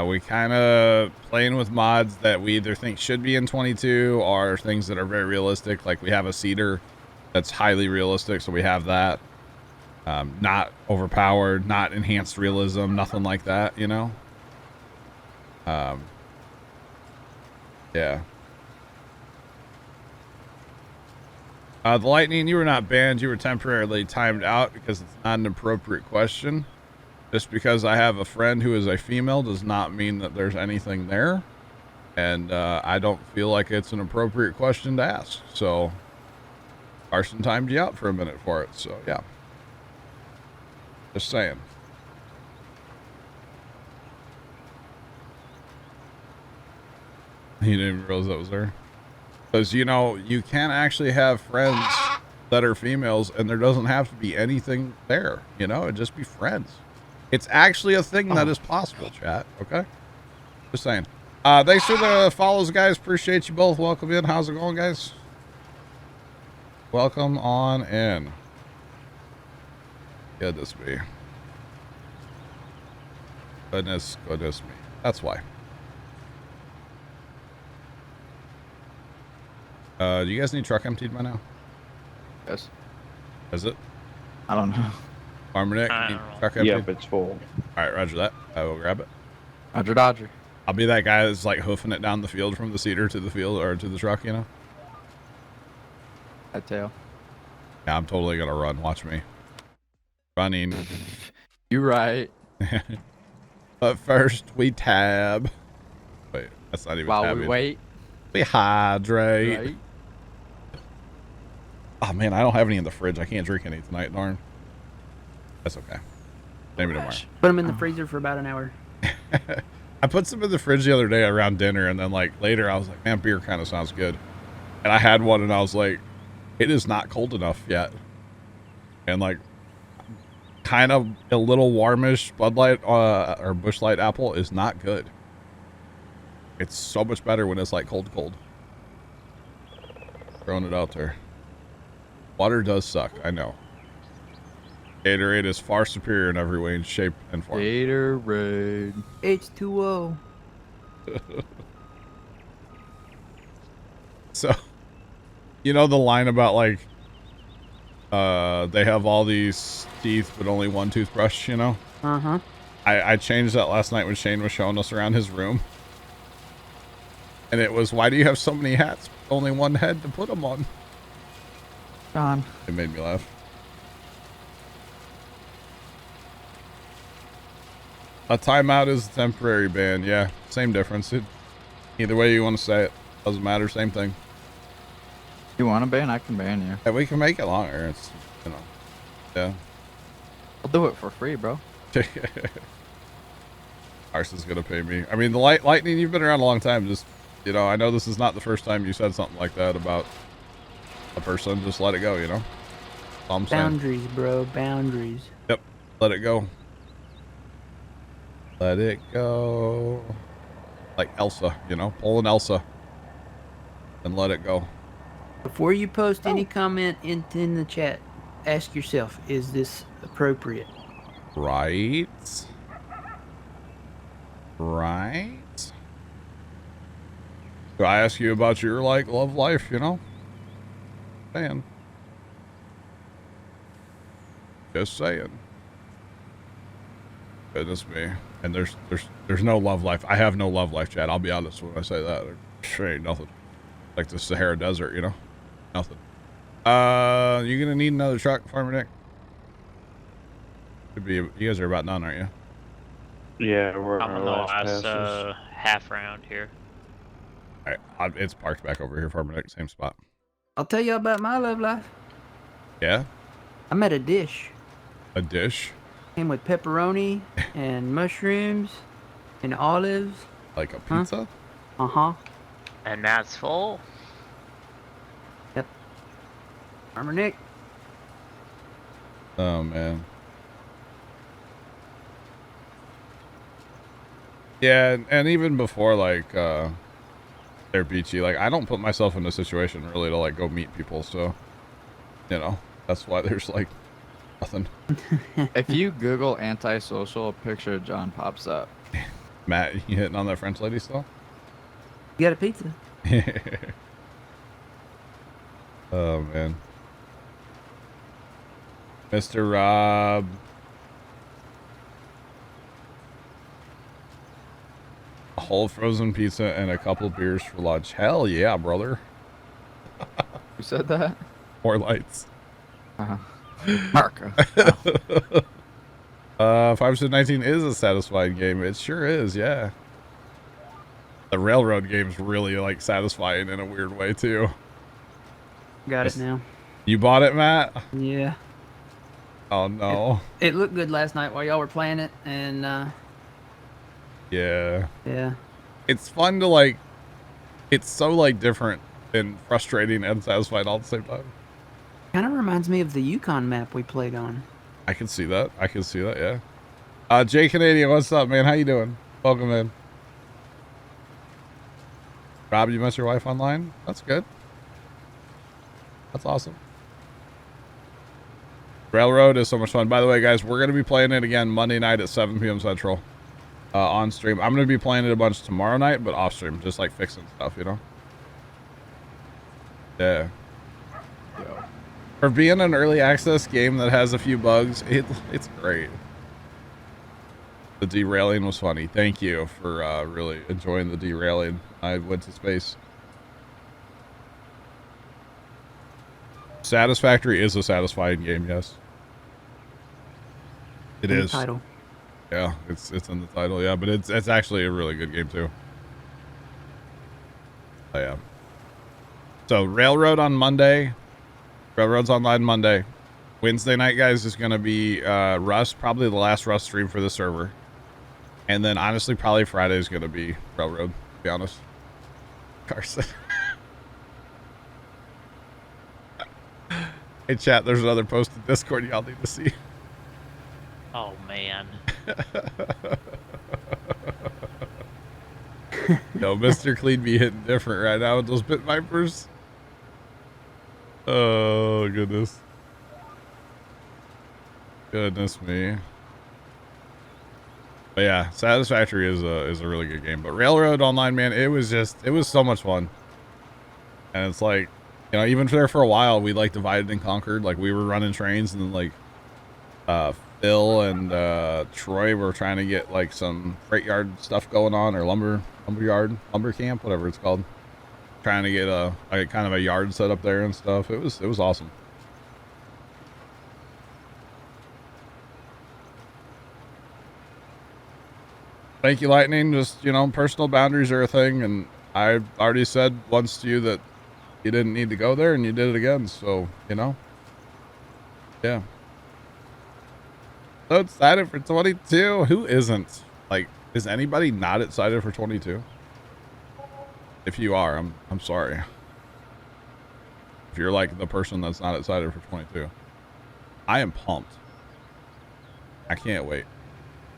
We kind of playing with mods that we either think should be in 22 or things that are very realistic. Like we have a cedar that's highly realistic, so we have that. Not overpowered, not enhanced realism, nothing like that, you know? Yeah. The lightning, you were not banned. You were temporarily timed out because it's not an appropriate question. Just because I have a friend who is a female does not mean that there's anything there. And I don't feel like it's an appropriate question to ask. So Carson timed you out for a minute for it. So yeah. Just saying. You didn't even realize that was there. Because, you know, you can actually have friends that are females and there doesn't have to be anything there. You know, it'd just be friends. It's actually a thing that is possible, chat. Okay? Just saying. Thanks for the follows, guys. Appreciate you both. Welcome in. How's it going, guys? Welcome on in. Goodness me. Goodness me. That's why. Do you guys need truck emptied by now?
Yes.
Is it?
I don't know.
Farmer Nick, need truck emptied?
Yep, it's full.
Alright, roger that. I will grab it.
Roger Dodger.
I'll be that guy that's like hoofing it down the field from the cedar to the field or to the truck, you know?
I tail.
Yeah, I'm totally gonna run. Watch me. Running.
You right.
But first, we tab. Wait, that's not even
While
tabbing.
we wait.
We hydrate.
Right.
Oh, man, I don't have any in the fridge. I can't drink any tonight, darn. That's okay. Maybe tomorrow.
Put them in the freezer for about an hour.
I put some in the fridge the other day around dinner, and then, like, later I was like, man, beer kind of sounds good. And I had one, and I was like, it is not cold enough yet. And, like, kind of a little warmish Bud Light or Busch Light apple is not good. It's so much better when it's, like, cold. Throwing it out there. Water does suck, I know. Gatorade is far superior in every way, in shape and form.
Gatorade.
H2O.
So, you know the line about, like, they have all these teeth, but only one toothbrush, you know?
Uh-huh.
I changed that last night when Shane was showing us around his room. And it was, why do you have so many hats? Only one head to put them on.
Gone.
It made me laugh. A timeout is a temporary ban. Yeah, same difference. Either way you want to say it. Doesn't matter, same thing.
You want to ban? I can ban you.
Yeah, we can make it longer. It's, you know, yeah.
I'll do it for free, bro.
Carson's gonna pay me. I mean, the lightning, you've been around a long time. Just, you know, I know this is not the first time you said something like that about a person. Just let it go, you know? That's all I'm saying.
Boundaries, bro. Boundaries.
Yep. Let it go. Let it go. Like Elsa, you know? Pulling Elsa. And let it go.
Before you post any comment in the chat, ask yourself, is this appropriate?
Right. Right. Do I ask you about your, like, love life, you know? Saying. Just saying. Goodness me. And there's no love life. I have no love life, Chad. I'll be honest when I say that. There ain't nothing. Like the Sahara Desert, you know? Nothing. You gonna need another truck, Farmer Nick? Could be. You guys are about done, aren't you?
Yeah, we're
I'm
on
on the
our last
last
passes.
half round here.
All right, it's parked back over here, Farmer Nick, same spot.
I'll tell you about my love life.
Yeah,
I met a dish.
a dish
Came with pepperoni and mushrooms and olives.
like a pizza.
Uh-huh.
And that's full.
Yep. Farmer Nick.
Oh man. Yeah, and even before like they're beachy, like I don't put myself in a situation really to like go meet people, so you know that's why there's like nothing.
If you Google antisocial, a picture of John pops up.
Matt, you hitting on that French lady still?
You got a pizza?
Oh man. Mr. Rob. A whole frozen pizza and a couple beers for lunch. Hell yeah, brother.
Who said that?
More lights.
Marco.
519 is a satisfying game. It sure is, yeah. The railroad game's really like satisfying in a weird way too.
Got it now.
You bought it, Matt?
Yeah.
Oh no.
It looked good last night while y'all were playing it, and
Yeah.
yeah.
It's fun to like, it's so like different and frustrating and satisfying all at the same time.
Kind of reminds me of the Yukon map we played on.
I can see that. I can see that, yeah. Jay Canadian, what's up, man? How you doing? Welcome in. Rob, you met your wife online? That's good. That's awesome. Railroad is so much fun. By the way, guys, we're going to be playing it again Monday night at 7 p.m. Central on stream. I'm going to be playing it a bunch tomorrow night, but off stream, just like fixing stuff, you know? Yeah. For being an early access game that has a few bugs, it's great. The derailing was funny. Thank you for really enjoying the derailing. I went to space. Satisfactory is a satisfying game, yes. It
In the
is.
title.
Yeah, it's in the title, yeah, but it's actually a really good game too. Oh, yeah. So Railroad on Monday. Railroad's online Monday. Wednesday night, guys, is going to be Rust, probably the last Rust stream for the server. And then honestly, probably Friday is going to be Railroad, to be honest. Carson. Hey chat, there's another post in Discord y'all need to see.
Oh man.
Yo, Mr. Clean be hitting different right now with those Bit Vipers. Oh goodness. Goodness me. But yeah, Satisfactory is a really good game. But Railroad Online, man, it was so much fun. And it's like, you know, even there for a while, we like divided and conquered. Like we were running trains, and then like Phil and Troy were trying to get like some freight yard stuff going on, or lumber camp, whatever it's called. Trying to get a kind of a yard set up there and stuff. It was awesome. Thank you, Lightning. Just, you know, personal boundaries are a thing, and I already said once to you that you didn't need to go there, and you did it again. So, you know, yeah. So excited for 22. Who isn't? Like, is anybody not excited for 22? If you are, I'm sorry. If you're like the person that's not excited for 22, I am pumped. I can't wait.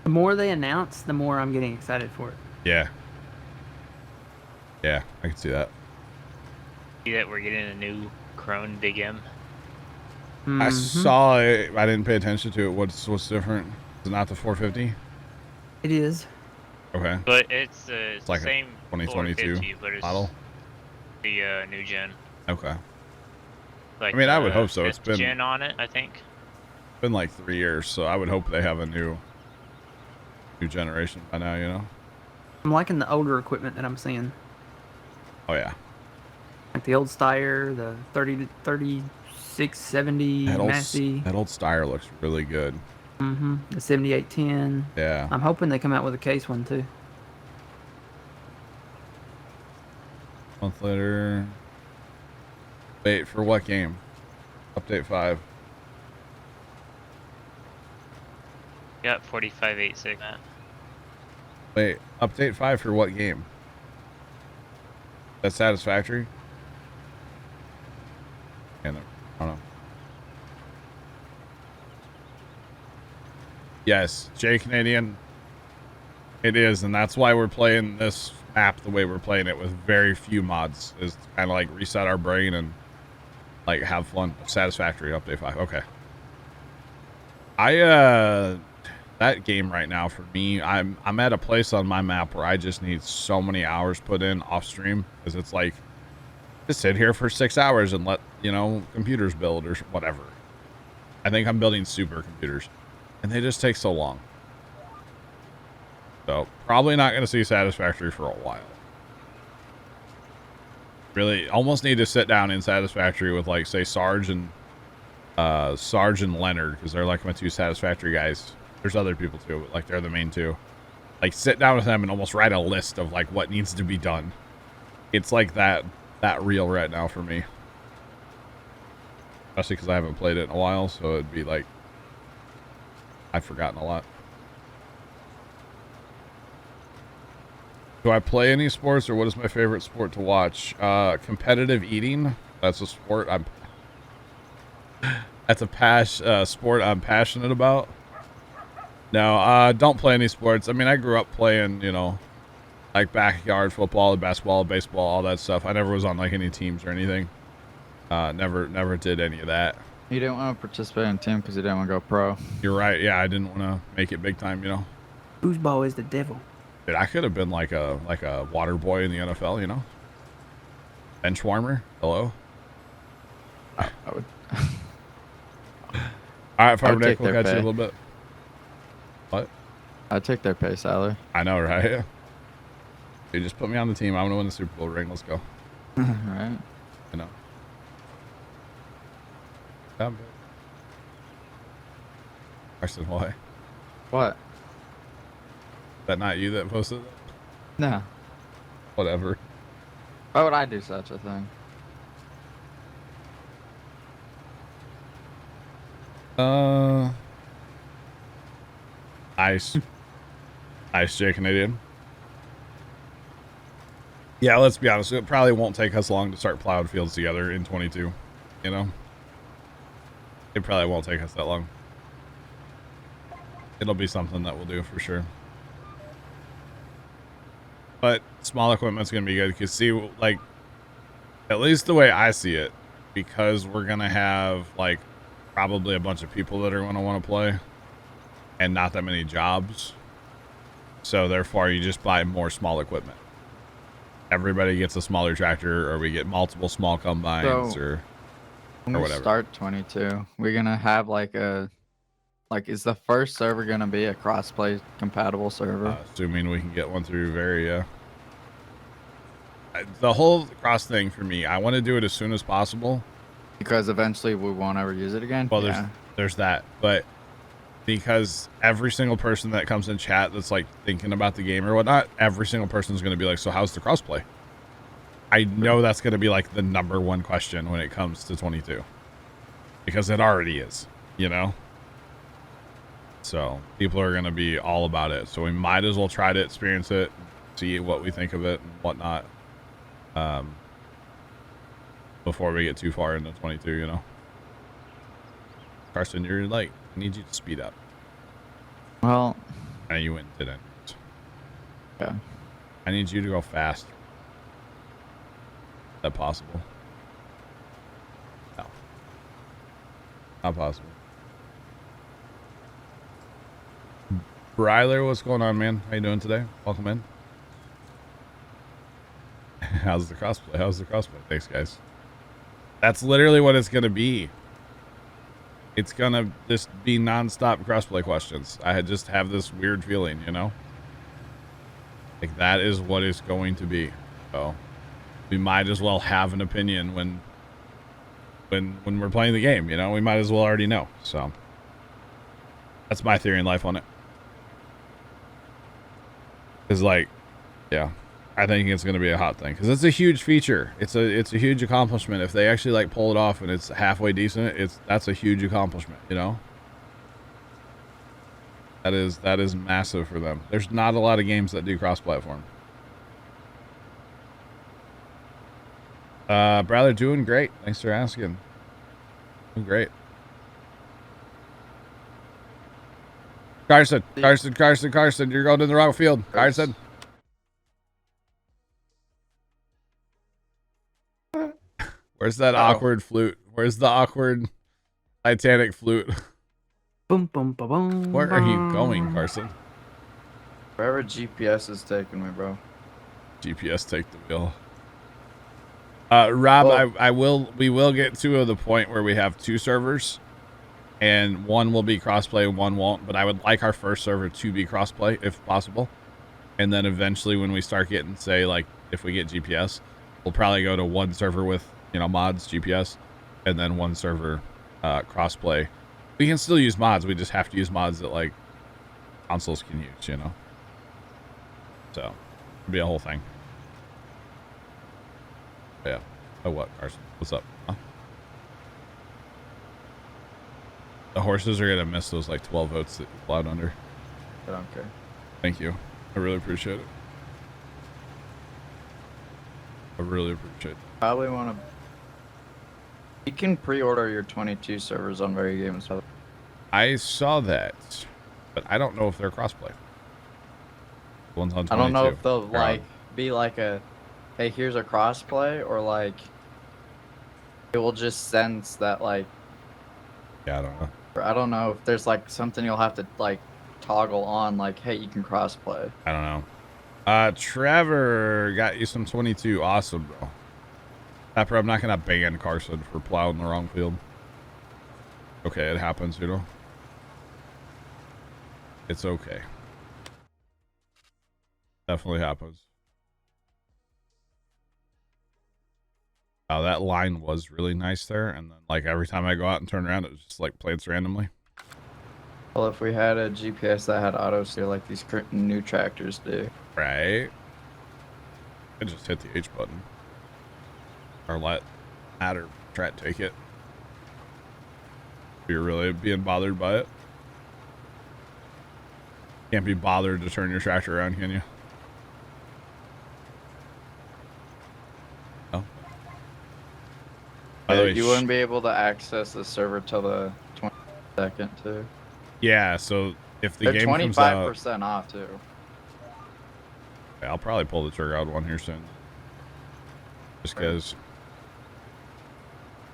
The more they announce, the more I'm getting excited for it.
Yeah. Yeah, I can see that.
See that we're getting a new Crone Big M.
I saw it. I didn't pay attention to it. What's different? Is it not the 450?
It is.
Okay.
But it's
like
the same
2022
450, but it's
model.
the new gen.
Okay.
Like
I mean, I would
the
hope so. It's
fifth gen on it, I think.
been like 3 years, so I would hope they have a new new generation by now, you know?
I'm liking the older equipment that I'm seeing.
Oh, yeah.
Like the old Steyr, the 3670 Massey.
That old Steyr looks really good.
The 7810.
Yeah.
I'm hoping they come out with a case one too.
Month later. Wait, for what game? Update 5.
Got 4586.
Wait, update 5 for what game? That's satisfactory? I don't know. Yes, Jay Canadian. It is, and that's why we're playing this map the way we're playing it with very few mods. Is kind of like reset our brain and like have fun. Satisfactory update 5. Okay. That game right now for me, I'm at a place on my map where I just need so many hours put in off stream, because it's like just sit here for 6 hours and let, you know, computers build or whatever. I think I'm building supercomputers, and they just take so long. So probably not going to see Satisfactory for a while. Really, almost need to sit down in Satisfactory with, like, say Sarge and Leonard, because they're like my two Satisfactory guys. There's other people too, but like they're the main two. Like sit down with them and almost write a list of like what needs to be done. It's like that real right now for me. Especially because I haven't played it in a while, so it'd be like I've forgotten a lot. Do I play any sports, or what is my favorite sport to watch? Competitive eating. That's a sport that's a sport I'm passionate about. No, don't play any sports. I mean, I grew up playing, you know, like backyard football, basketball, baseball, all that stuff. I never was on like any teams or anything. Never did any of that.
You didn't want to participate in a team because you didn't want to go pro.
You're right. Yeah, I didn't want to make it big time, you know.
Foosball is the devil.
Dude, I could have been like a water boy in the NFL, you know. Bench warmer. Hello.
I would.
All right, Farmer
would
Nick,
take
we'll
their
catch you a
pay.
little bit. What?
I'd take their pay salary.
I know, right? Dude, just put me on the team. I want to win the Super Bowl ring. Let's go.
Right.
You know. Is why?
What?
Is that not you that posted it?
No.
Whatever.
Why would I do such a thing?
Nice. Nice, Jay Canadian. Yeah, let's be honest. It probably won't take us long to start plowed fields together in 22. You know? It probably won't take us that long. It'll be something that we'll do for sure. But small equipment's going to be good because, see, like, at least the way I see it, because we're going to have, like, probably a bunch of people that are going to want to play and not that many jobs. So, therefore, you just buy more small equipment. Everybody gets a smaller tractor, or we get multiple small combines, or
When we
whatever.
start 22, we're going to have, like, is the first server going to be a cross-play compatible server?
Assuming we can get one through Varia. The whole cross thing for me, I want to do it as soon as possible.
Because eventually we won't ever use it again?
Well,
Yeah.
there's that. But because every single person that comes in chat that's like thinking about the game or whatnot, every single person is going to be like, so how's the crossplay? I know that's going to be like the #1 question when it comes to 22. Because it already is, you know? So people are going to be all about it. So we might as well try to experience it, see what we think of it and whatnot. Before we get too far into 22, you know? Carson, you're like, I need you to speed up.
Well,
And you went and didn't.
yeah.
I need you to go fast. Is that possible? No. Not possible. Bryler, what's going on, man? How you doing today? Welcome in. How's the crossplay? Thanks, guys. That's literally what it's going to be. it's gonna just be nonstop crossplay questions. Just have this weird feeling, you know? Like that is what it's going to be. So we might as well have an opinion when we're playing the game, you know? We might as well already know. So that's my theory in life on it. Is like, yeah, I think it's going to be a hot thing because it's a huge feature. It's a huge accomplishment. If they actually like pull it off and it's halfway decent, that's a huge accomplishment, you know? That is massive for them. There's not a lot of games that do cross-platform. Brother, doing great. Thanks for asking. Doing great. Carson, you're going in the wrong field. Carson. Where's that awkward flute? Where's the awkward Titanic flute?
Boom, boom, boom, boom.
Where are you going, Carson?
Wherever GPS is taking me, bro.
GPS take the wheel. Rob,
Well-
we will get to the point where we have 2 servers and one will be crossplay and one won't, but I would like our first server to be crossplay if possible. And then eventually when we start getting, say, like if we get GPS, we'll probably go to 1 server with, you know, mods, GPS, and then 1 server crossplay. We can still use mods, we just have to use mods that like consoles can use, you know. So it'll be a whole thing. Yeah. Oh, what, Carson? What's up? Huh? The horses are gonna miss those like 12 votes that you plowed under.
I don't care.
Thank you. I really appreciate it. I really appreciate it.
Probably want to. You can pre-order your 22 servers on Very Games.
I saw that, but I don't know if they're crossplay. The ones on 22.
I don't know if they'll
are on-
like be like a, hey, here's a crossplay, or like it will just sense that like.
Yeah, I don't know.
I don't know if there's like something you'll have to like toggle on, like, hey, you can crossplay.
I don't know. Trevor got you some 22. Awesome, bro. Pepper, I'm not gonna ban Carson for plowing the wrong field. Okay, it happens, you know. It's okay. Definitely happens. Oh, that line was really nice there, and then like every time I go out and turn around, it was just like plants randomly.
Well, if we had a GPS that had auto steer like these new tractors do.
Right. I just hit the H button. Or let Matter Trat take it. If you're really being bothered by it. Can't be bothered to turn your tractor around, can you? Oh. By the way,
You wouldn't be able to access the server till the 22nd too.
yeah, so if the
They're
game comes out,
25% off too.
I'll probably pull the trigger on one here soon. Just because.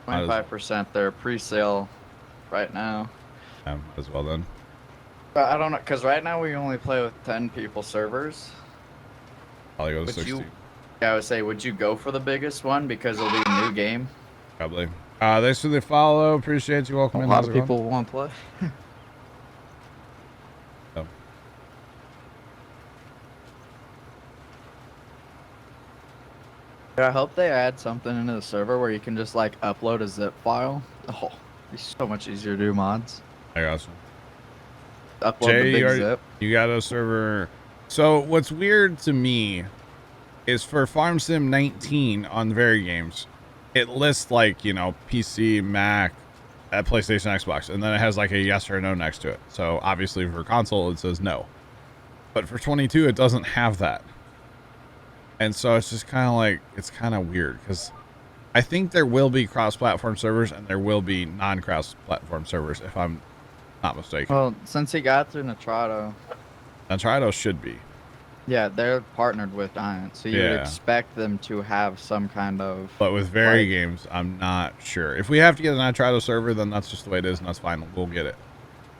25%. They're pre-sale right now.
As well then.
But I don't know, because right now we only play with 10 people servers.
Probably go to
Would
16.
I would say, would you go for the biggest one because it'll be a new game?
Probably. Thanks for the follow. Appreciate you. Welcome
A
in.
lot
How's
of
it going?
people won't play.
Oh.
I hope they add something into the server where you can just like upload a zip file. Oh, it'd be so much easier to do mods.
I got you.
Upload
Jay,
the big zip.
you got a server. So what's weird to me is for Farm Sim 19 on Very Games, it lists like, you know, PC, Mac, PlayStation, Xbox, and then it has like a yes or no next to it. So obviously for console, it says no. But for 22, it doesn't have that. And so it's just kind of like, it's kind of weird because I think there will be cross-platform servers and there will be non-cross-platform servers if I'm not mistaken.
Well, since he got through Nitrado,
Nitrado should be.
yeah, they're partnered with Giant, so you would
Yeah.
expect them to have some kind of.
But with Very
Like-
Games, I'm not sure. If we have to get a Nitrado server, then that's just the way it is, and that's fine. We'll get it.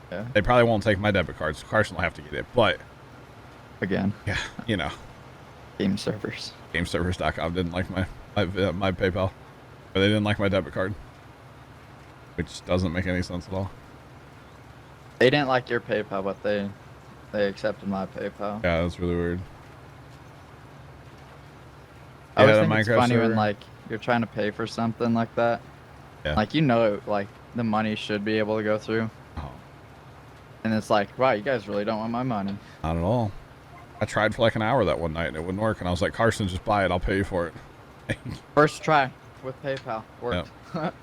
Yeah.
They probably won't take my debit card, so Carson will have to get it. But,
Again,
yeah, you know,
game servers.
GameServers.com didn't like my PayPal. Or they didn't like my debit card. which doesn't make any sense at all.
They didn't like your PayPal, but they accepted my PayPal.
Yeah, that's really weird.
I always
Yeah, the
think it's
Minecraft
funny
server.
when like you're trying to pay for something like that.
Yeah.
Like like the money should be able to go through,
Oh,
and it's like, wow, you guys really don't want my money.
not at all. I tried for like an hour that one night and it wouldn't work. And I was like, Carson, just buy it. I'll pay you for it.
First try with PayPal worked.
When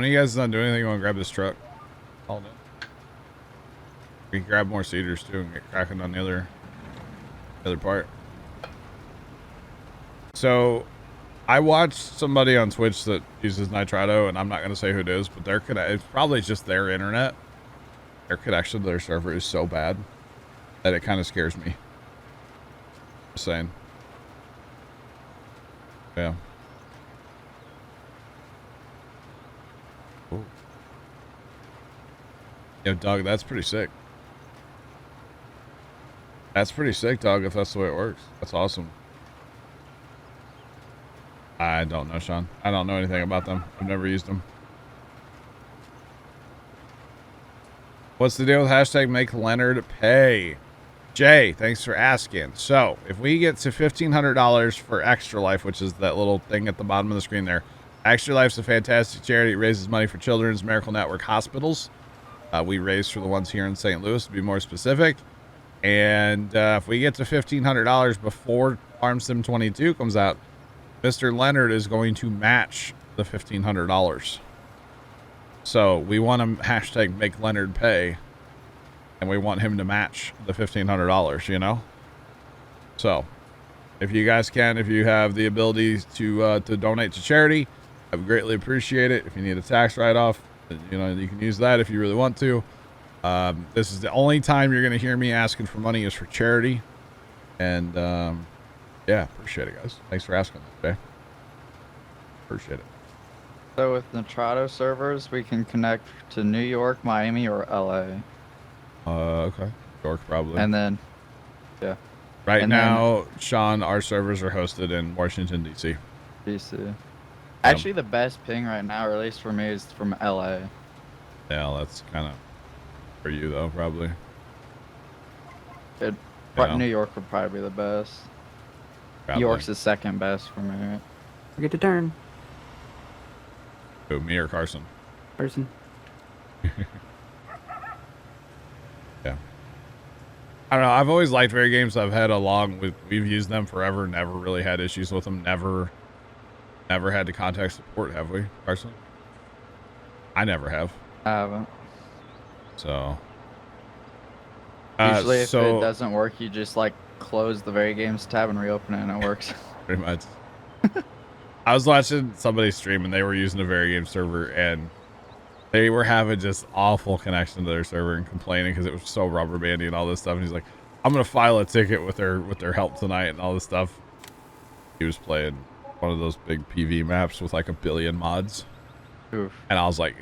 are you guys done doing anything, you want to grab this truck? Hold it. We can grab more cedars too and get cracking on the other part. So I watched somebody on Twitch that uses Nitrado, and I'm not going to say who it is, but it's probably just their internet. Their connection to their server is so bad that it kind of scares me. Just saying. Yeah. Ooh. Yo, Doug, that's pretty sick. That's pretty sick, Doug, if that's the way it works. That's awesome. I don't know, Sean. I don't know anything about them. I've never used them. What's the deal with hashtag make Leonard pay? Jay, thanks for asking. So, if we get to $1,500 for Extra Life, which is that little thing at the bottom of the screen there, Extra Life's a fantastic charity. It raises money for Children's Miracle Network hospitals. We raise for the ones here in St. Louis, to be more specific. And if we get to $1,500 before Farm Sim 22 comes out, Mr. Leonard is going to match the $1,500. So we want to hashtag make Leonard pay, and we want him to match the $1,500, you know? So if you guys can, if you have the ability to donate to charity, I would greatly appreciate it. If you need a tax write-off, you know, you can use that if you really want to. This is the only time you're going to hear me asking for money is for charity. And, yeah, appreciate it, guys. Thanks for asking that, Jay. Appreciate it.
So with Nitrado servers, we can connect to New York, Miami, or LA.
Okay. New York, probably.
And then, yeah.
Right
and
now, Sean, our servers are hosted in Washington, D.C.
DC. Actually, the best ping right now, or at least for me, is from LA.
Yeah, that's kind of for you, though, probably.
But New York would probably be the best.
Probably.
New York's the second best for me.
I get to turn.
Who, me or Carson?
Person.
Yeah. I don't know. I've always liked Rare Games. I've had we've used them forever. Never really had issues with them. Never had to contact support, have we, Carson? I never have.
I haven't.
So.
Usually, if it doesn't work, you just like close the Very Games tab and reopen it, and it works.
Pretty much. I was watching somebody stream, and they were using a Very Game server, and they were having just awful connection to their server and complaining because it was so rubber bandy and all this stuff. And he's like, "I'm gonna file a ticket with their help tonight and all this stuff." He was playing one of those big PV maps with like 1 billion mods.
Oof.
And I was like,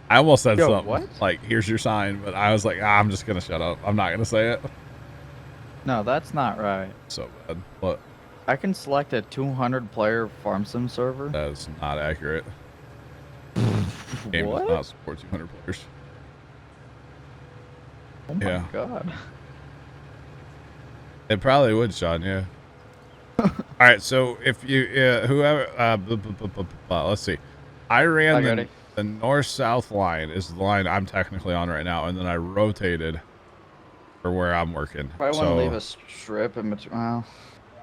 I almost said something
what?
like, "Here's your sign," but I was like, I'm just gonna shut up. I'm not gonna say it.
No, that's not right.
So bad. What?
I can select a 200 player farm sim server.
That is not accurate. Game
What?
does not support 200 players.
Oh my
Yeah.
god.
It probably would, Sean. Yeah. All right. So if you, whoever, let's see. I ran the north-south line is the line I'm technically on right now, and then I rotated for where I'm working.
I want to leave a strip in between.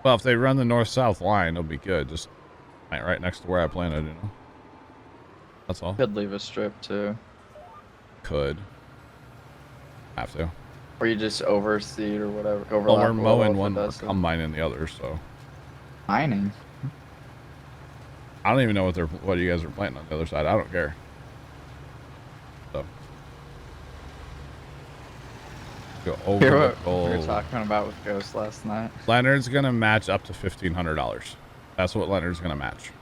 Well, if they run the north-south line, it'll be good. Just right next to where I planted, you know. That's all.
Could leave a strip too.
Could. Have to.
Or you just overseed or whatever.
Well,
Overlap
we're
a little
mowing
if it
one, we're
does it.
combining the other, so.
Mining.
I don't even know what you guys are planting on the other side. I don't care. So. Go over
Hear
the
what
goal.
we were talking about with Ghost last night.
Leonard's gonna match up to $1,500. That's what Leonard's gonna match.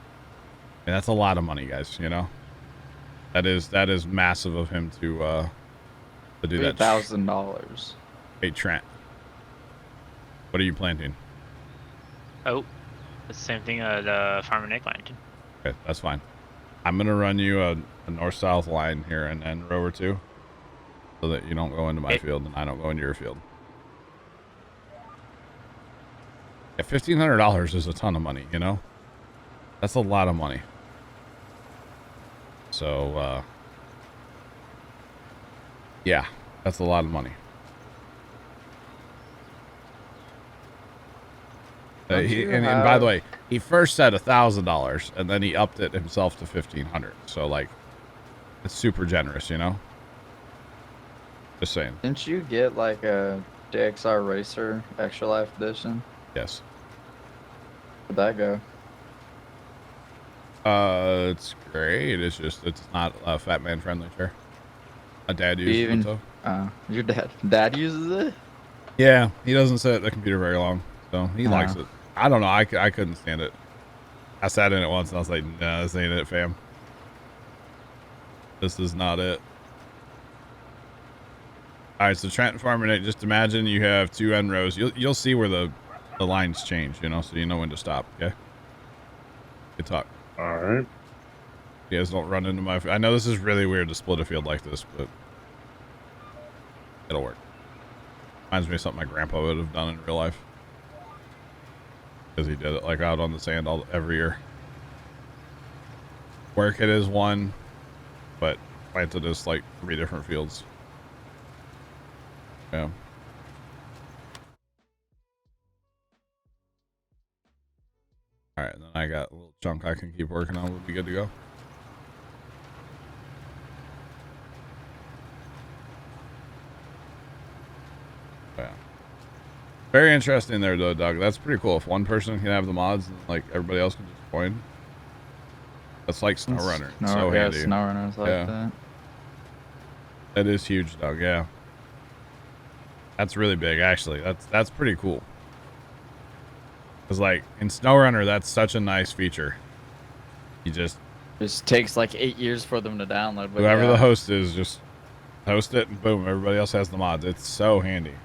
And that's a lot of money, guys. You know. That is massive of him to do that.
$3,000.
Hey Trent. What are you planting?
Oh, the same thing at Farmer Nick planted.
Okay, that's fine. I'm gonna run you a north-south line here and then row or two, so that you don't go into my field and I don't go into your field. Yeah, $1,500 is a ton of money, you know? That's a lot of money. So, yeah, that's a lot of money. And by the way, he first said $1,000 and then he upped it himself to $1,500. So like, it's super generous, you know. Just saying.
Didn't you get like a JXR Racer Extra Life Edition?
Yes.
Where'd that go?
It's great. It's not a fat man friendly chair. My dad uses it though.
Your dad uses it?
Yeah, he doesn't sit at the computer very long, so he likes it. I don't know. I couldn't stand it. I sat in it once and I was like, nah, this ain't it, fam. This is not it. All right, so Trenton Farmer, just imagine you have two end rows. You'll see where the lines change, you know, so you know when to stop. Okay. Good talk.
All right.
You guys don't run into my. I know this is really weird to split a field like this, but it'll work. Reminds me of something my grandpa would have done in real life, because he did it like out on the sand every year. Work it is one, but planted is like 3 different fields. Yeah. All right, then I got a little chunk I can keep working on. We'll be good to go. Yeah. Very interesting there, though, Doug. That's pretty cool. If one person can have the mods and like everybody else can just join. That's like SnowRunner. So handy.
SnowRunner's like that.
That is huge, Doug. Yeah. That's really big, actually. That's pretty cool. Because, like, in SnowRunner, that's such a nice feature. You just
takes like 8 years for them to download. But
whoever the host is, just host it, and boom, everybody else has the mods. It's so handy.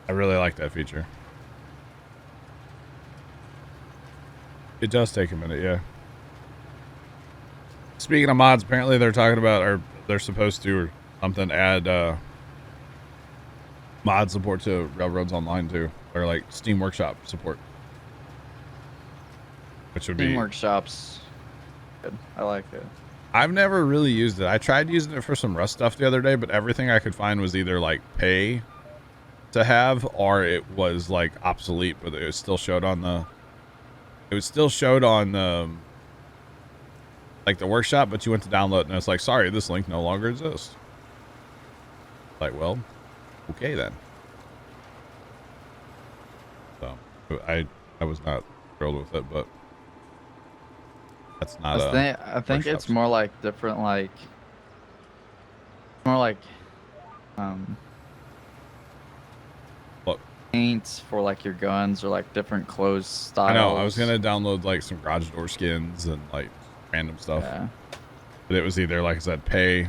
I really like that feature. It does take a minute, yeah. Speaking of mods, apparently they're talking about, or they're supposed to, or something, add mod support to Railroads Online too, or like Steam Workshop support, which would
Steam
be
Workshop's good. I like it.
I've never really used it. I tried using it for some Rust stuff the other day, but everything I could find was either like pay to have, or it was like obsolete, but it still showed on the like the workshop, but you went to download and it's like, sorry, this link no longer exists. Like, well, okay then. So I was not thrilled with it, but that's not
I think it's more like different, like more like
look,
paints for like your guns or like different clothes styles.
I know. I was gonna download like some garage door skins and like random stuff, but it was either, like I said, pay,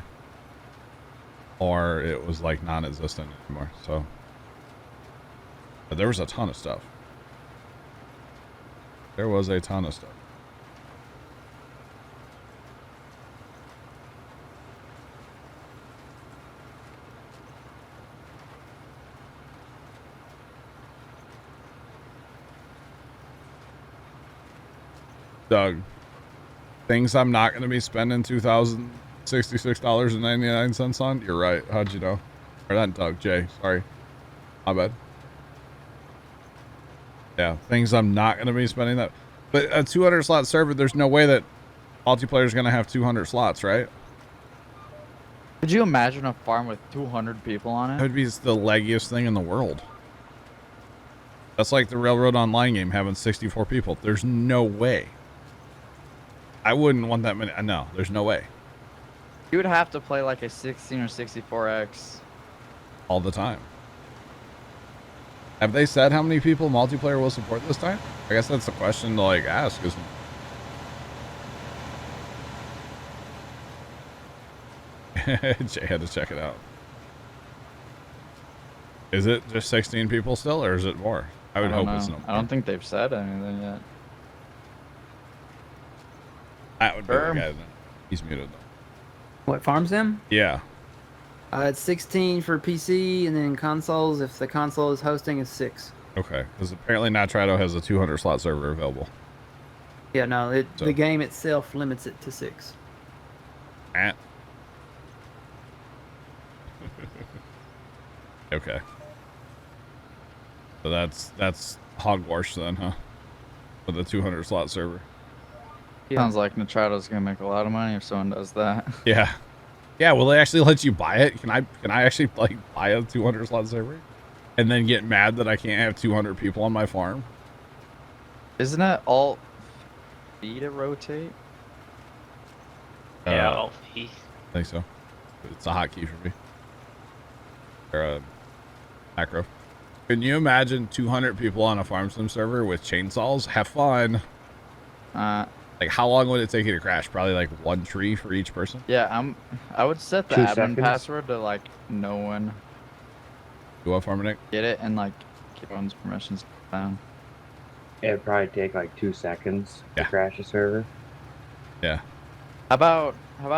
or it was like non-existent anymore. So, but there was a ton of stuff. There was a ton of stuff. Doug, things I'm not going to be spending $2,066.99 on. You're right. How'd you know? Or not Doug, Jay. Sorry. My bad. Yeah, things I'm not going to be spending that. But a 200 slot server, there's no way that multiplayer is going to have 200 slots, right?
Could you imagine a farm with 200 people on it?
That would be the leggiest thing in the world. That's like the Railroad Online game having 64 people. There's no way. I wouldn't want that many. No, there's no way.
You would have to play like a 16 or 64X.
All the time. Have they said how many people multiplayer will support this time? I guess that's the question to like ask, isn't it? Jay had to check it out. Is it just 16 people still, or is it more? I would hope it's no more.
I don't think they've said anything yet.
That would be the
Sure.
guy. He's muted though.
What, Farm Sim?
Yeah.
It's 16 for PC, and then consoles, if the console is hosting, is 6.
Okay. Because apparently Nitrado has a 200 slot server available.
Yeah, no,
So-
the game itself limits it to 6.
At. Okay. So that's hogwash then, huh? With a 200 slot server.
Yeah.
Sounds like Nitrado's gonna make a lot of money if someone does that.
Yeah. Yeah, will they actually let you buy it? Can I actually like buy a 200 slot server and then get mad that I can't have 200 people on my farm?
Isn't it alt B to rotate?
Yeah,
Uh,
Alt P.
I think so. It's a hotkey for me. Or a macro. Can you imagine 200 people on a farm sim server with chainsaws? Have fun. Like, how long would it take you to crash? Probably like one tree for each person.
Yeah, I would set the
2
admin
seconds.
password to like no one
You want farm Nick?
get it and like keep one's permissions down.
It'd probably take like 2 seconds
Yeah.
to crash a server.
Yeah.
How about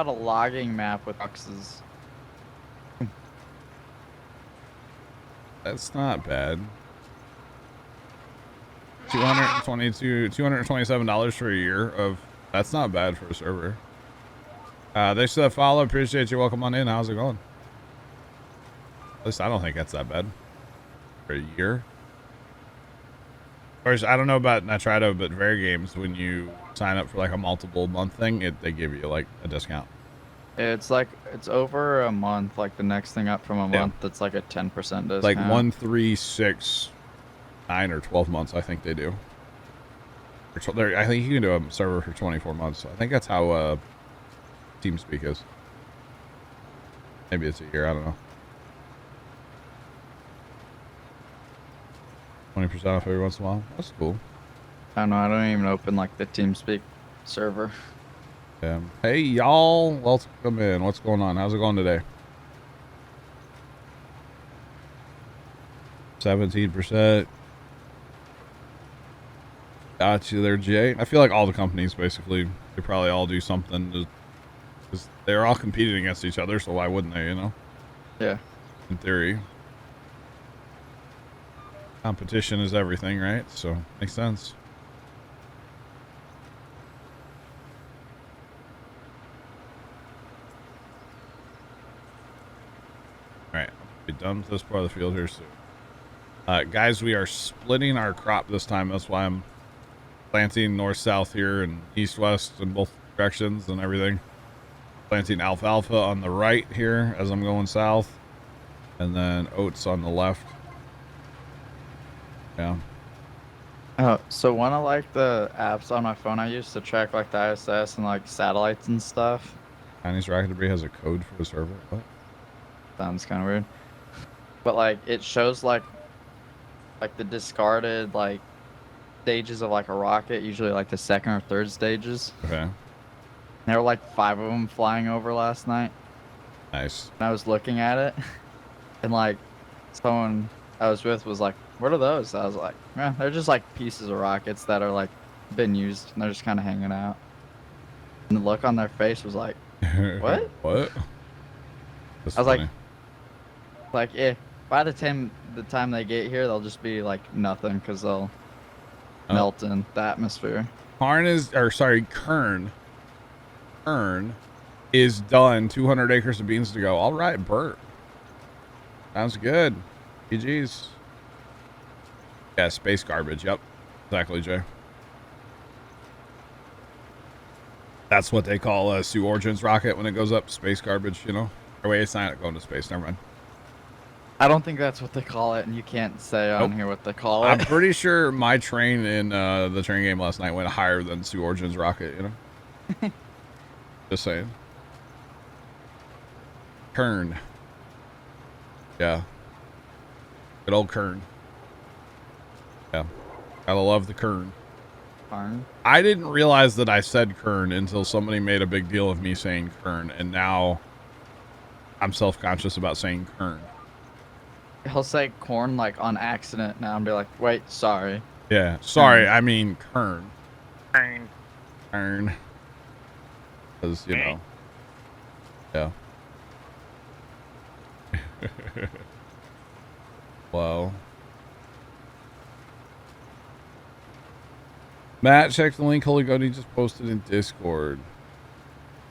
a logging map with boxes?
That's not bad. $227 for a year of. That's not bad for a server. They said follow. Appreciate you. Welcome on in. How's it going? At least I don't think that's that bad for a year. Of course, I don't know about Nitrado, but Very Games, when you sign up for like a multiple month thing, they give you like a discount.
It's like it's over a month. Like the next thing up from a
Yeah.
month, that's like a 10% discount.
Like 1, 3, 6, 9, or 12 months. I think they do. I think you can do a server for 24 months. I think that's how TeamSpeak is. Maybe it's a year. I don't know. 20% off every once in a while. That's cool.
I don't know. I don't even open like the TeamSpeak server.
Hey y'all, welcome in. What's going on? How's it going today? 17%. Got you there, Jay. I feel like all the companies basically, they probably all do something because they're all competing against each other. So why wouldn't they? You know,
Yeah.
in theory, competition is everything, right? So makes sense. All right, I'll be done with this part of the field here soon. Guys, we are splitting our crop this time. That's why I'm planting north-south here and east-west in both directions and everything. Planting alfalfa on the right here as I'm going south, and then oats on the left. Yeah.
Oh, so one of like the apps on my phone I use to track like the ISS and like satellites and stuff.
Chinese rocket debris has a code for the server. What?
Sounds kind of weird. But like it shows like the discarded like stages of like a rocket, usually like the second or third stages.
Okay.
There were like 5 of them flying over last night.
Nice.
And I was looking at it, and like someone I was with was like, "What are those?" I was like, "Yeah, they're just like pieces of rockets that are like been used, and they're just kind of hanging out." And the look on their face was like, What?
What? That's
I was
funny.
"Yeah." By the time they get here, they'll just be like nothing because they'll melt in the atmosphere.
Kern is done. 200 acres of beans to go. All right, Bert. Sounds good. GG's. Yeah, space garbage. Yep. Exactly, Jay. That's what they call a Sioux Origins rocket when it goes up. Space garbage, you know? Or wait, it's not going to space. Never mind.
I don't think that's what they call it, and you can't say on
Nope.
here what they call it.
I'm pretty sure my train in the train game last night went higher than Sioux Origins rocket, you know? Just saying. Kern. Yeah. Good old Kern. Yeah. Gotta love the Kern.
Darn.
I didn't realize that I said Kern until somebody made a big deal of me saying Kern, and now I'm self-conscious about saying Kern.
He'll say corn like on accident now and be like, "Wait, sorry."
Yeah. Sorry, I mean Kern.
Turn.
Kern. Because, you
Right.
know. Yeah. Wow. Matt, check the link Holy Goody just posted in Discord.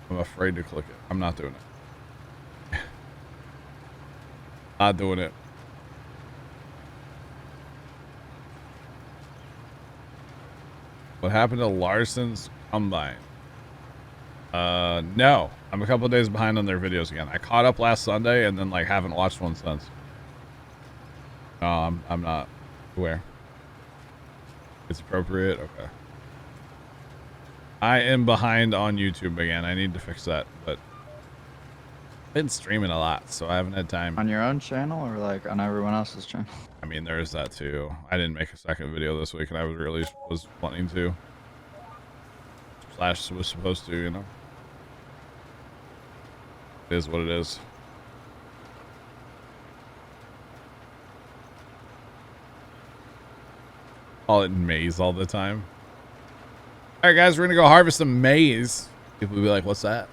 I'm afraid to click it. I'm not doing it. Not doing it. What happened to Larson's Combine? No. I'm a couple days behind on their videos again. I caught up last Sunday and then like haven't watched one since. No, I'm not aware. It's appropriate. Okay. I am behind on YouTube again. I need to fix that, but I've been streaming a lot, so I haven't had time.
On your own channel or like on everyone else's channel?
I mean, there is that too. I didn't make a second video this week, and I was wanting to. Slash was supposed to, you know. It is what it is. Call it maize all the time. All right, guys, we're gonna go harvest some maize. People will be like, "What's that?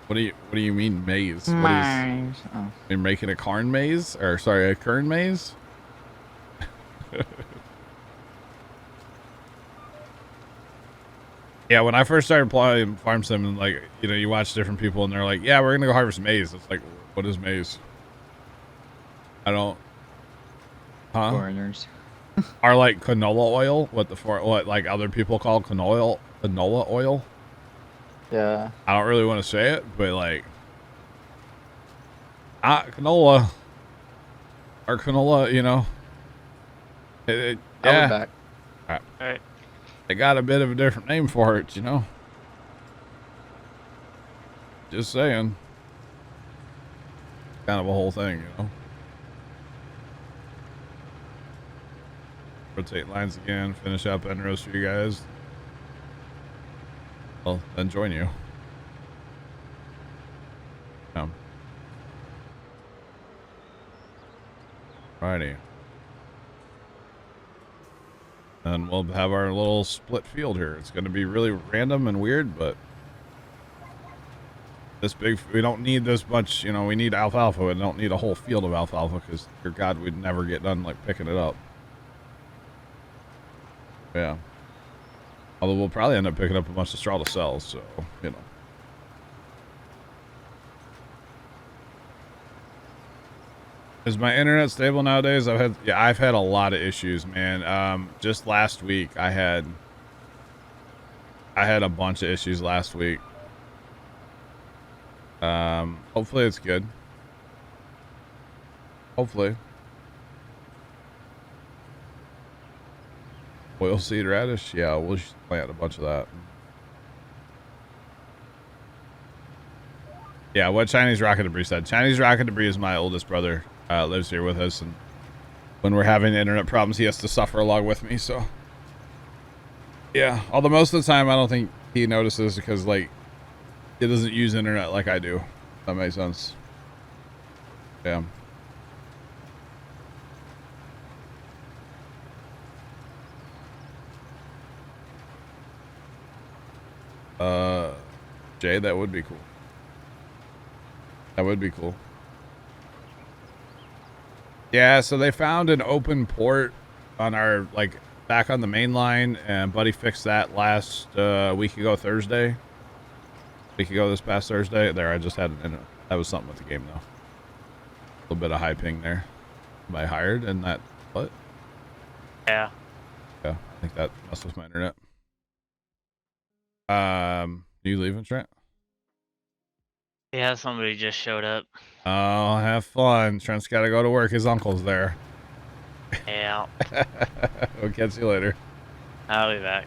What do you mean maize? What is?
Oh.
You're making a corn maze, or sorry, a kern maze?" Yeah, when I first started playing Farm Sim, and like, you know, you watch different people and they're like, "Yeah, we're gonna go harvest maize." It's like, what is maize? I don't. Huh?
Foreigners.
Are like canola oil what like other people call canola oil?
Yeah.
I don't really want to say it, but like, canola or canola, you know.
I'll
Yeah,
be back.
Alright.
they got a bit of a different name for it, you know. Just saying. Kind of a whole thing, you know. Rotate lines again, finish up end roast for you guys. Well, then join you. Righty. And we'll have our little split field here. It's going to be really random and weird, but this big, we don't need this much, you know, we need alfalfa. We don't need a whole field of alfalfa because, dear God, we'd never get done like picking it up. Yeah. Although we'll probably end up picking up a bunch of straw to sell, so, you know. Is my internet stable nowadays? I've had a lot of issues, man. Just last week I had a bunch of issues last week. Hopefully it's good. Hopefully. Oilseed radish? Yeah, we'll plant a bunch of that. Yeah, what Chinese Rocket Debris said. Chinese Rocket Debris is my oldest brother. Lives here with us, and when we're having internet problems, he has to suffer along with me, so. Yeah, although most of the time I don't think he notices because, like, he doesn't use internet like I do. That makes sense. Yeah. Jay, that would be cool. That would be cool. Yeah, so they found an open port on our, like, back on the main line, and Buddy fixed that last week ago Thursday. Week ago this past Thursday. There, I just had that was something with the game, though. A little bit of high ping there. Am I hired in that? What?
Yeah.
Yeah, I think that messed with my internet. You leaving, Trent?
Yeah, somebody just showed up.
Oh, have fun. Trent's got to go to work. His uncle's there.
Yeah.
We'll catch you later.
I'll be back.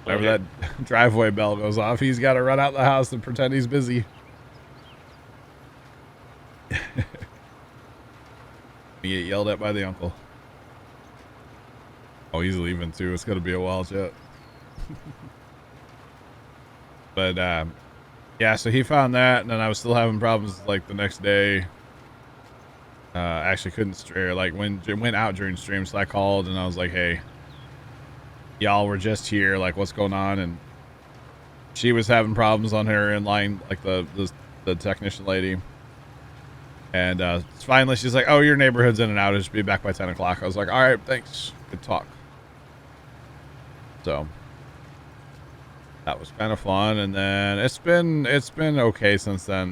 Whenever
Later.
that driveway bell goes off, he's got to run out the house and pretend he's busy. You get yelled at by the uncle. Oh, he's leaving too. It's going to be a while yet. But, yeah, so he found that, and then I was still having problems, like, the next day. Actually couldn't stream, like, went out during stream, so I called, and I was like, hey, y'all were just here, like, what's going on? And she was having problems on her inline, like the technician lady. And finally she's like, oh, your neighborhood's in and out. It should be back by 10 o'clock. I was like, all right, thanks. Good talk. So that was kind of fun. And then it's been okay since then.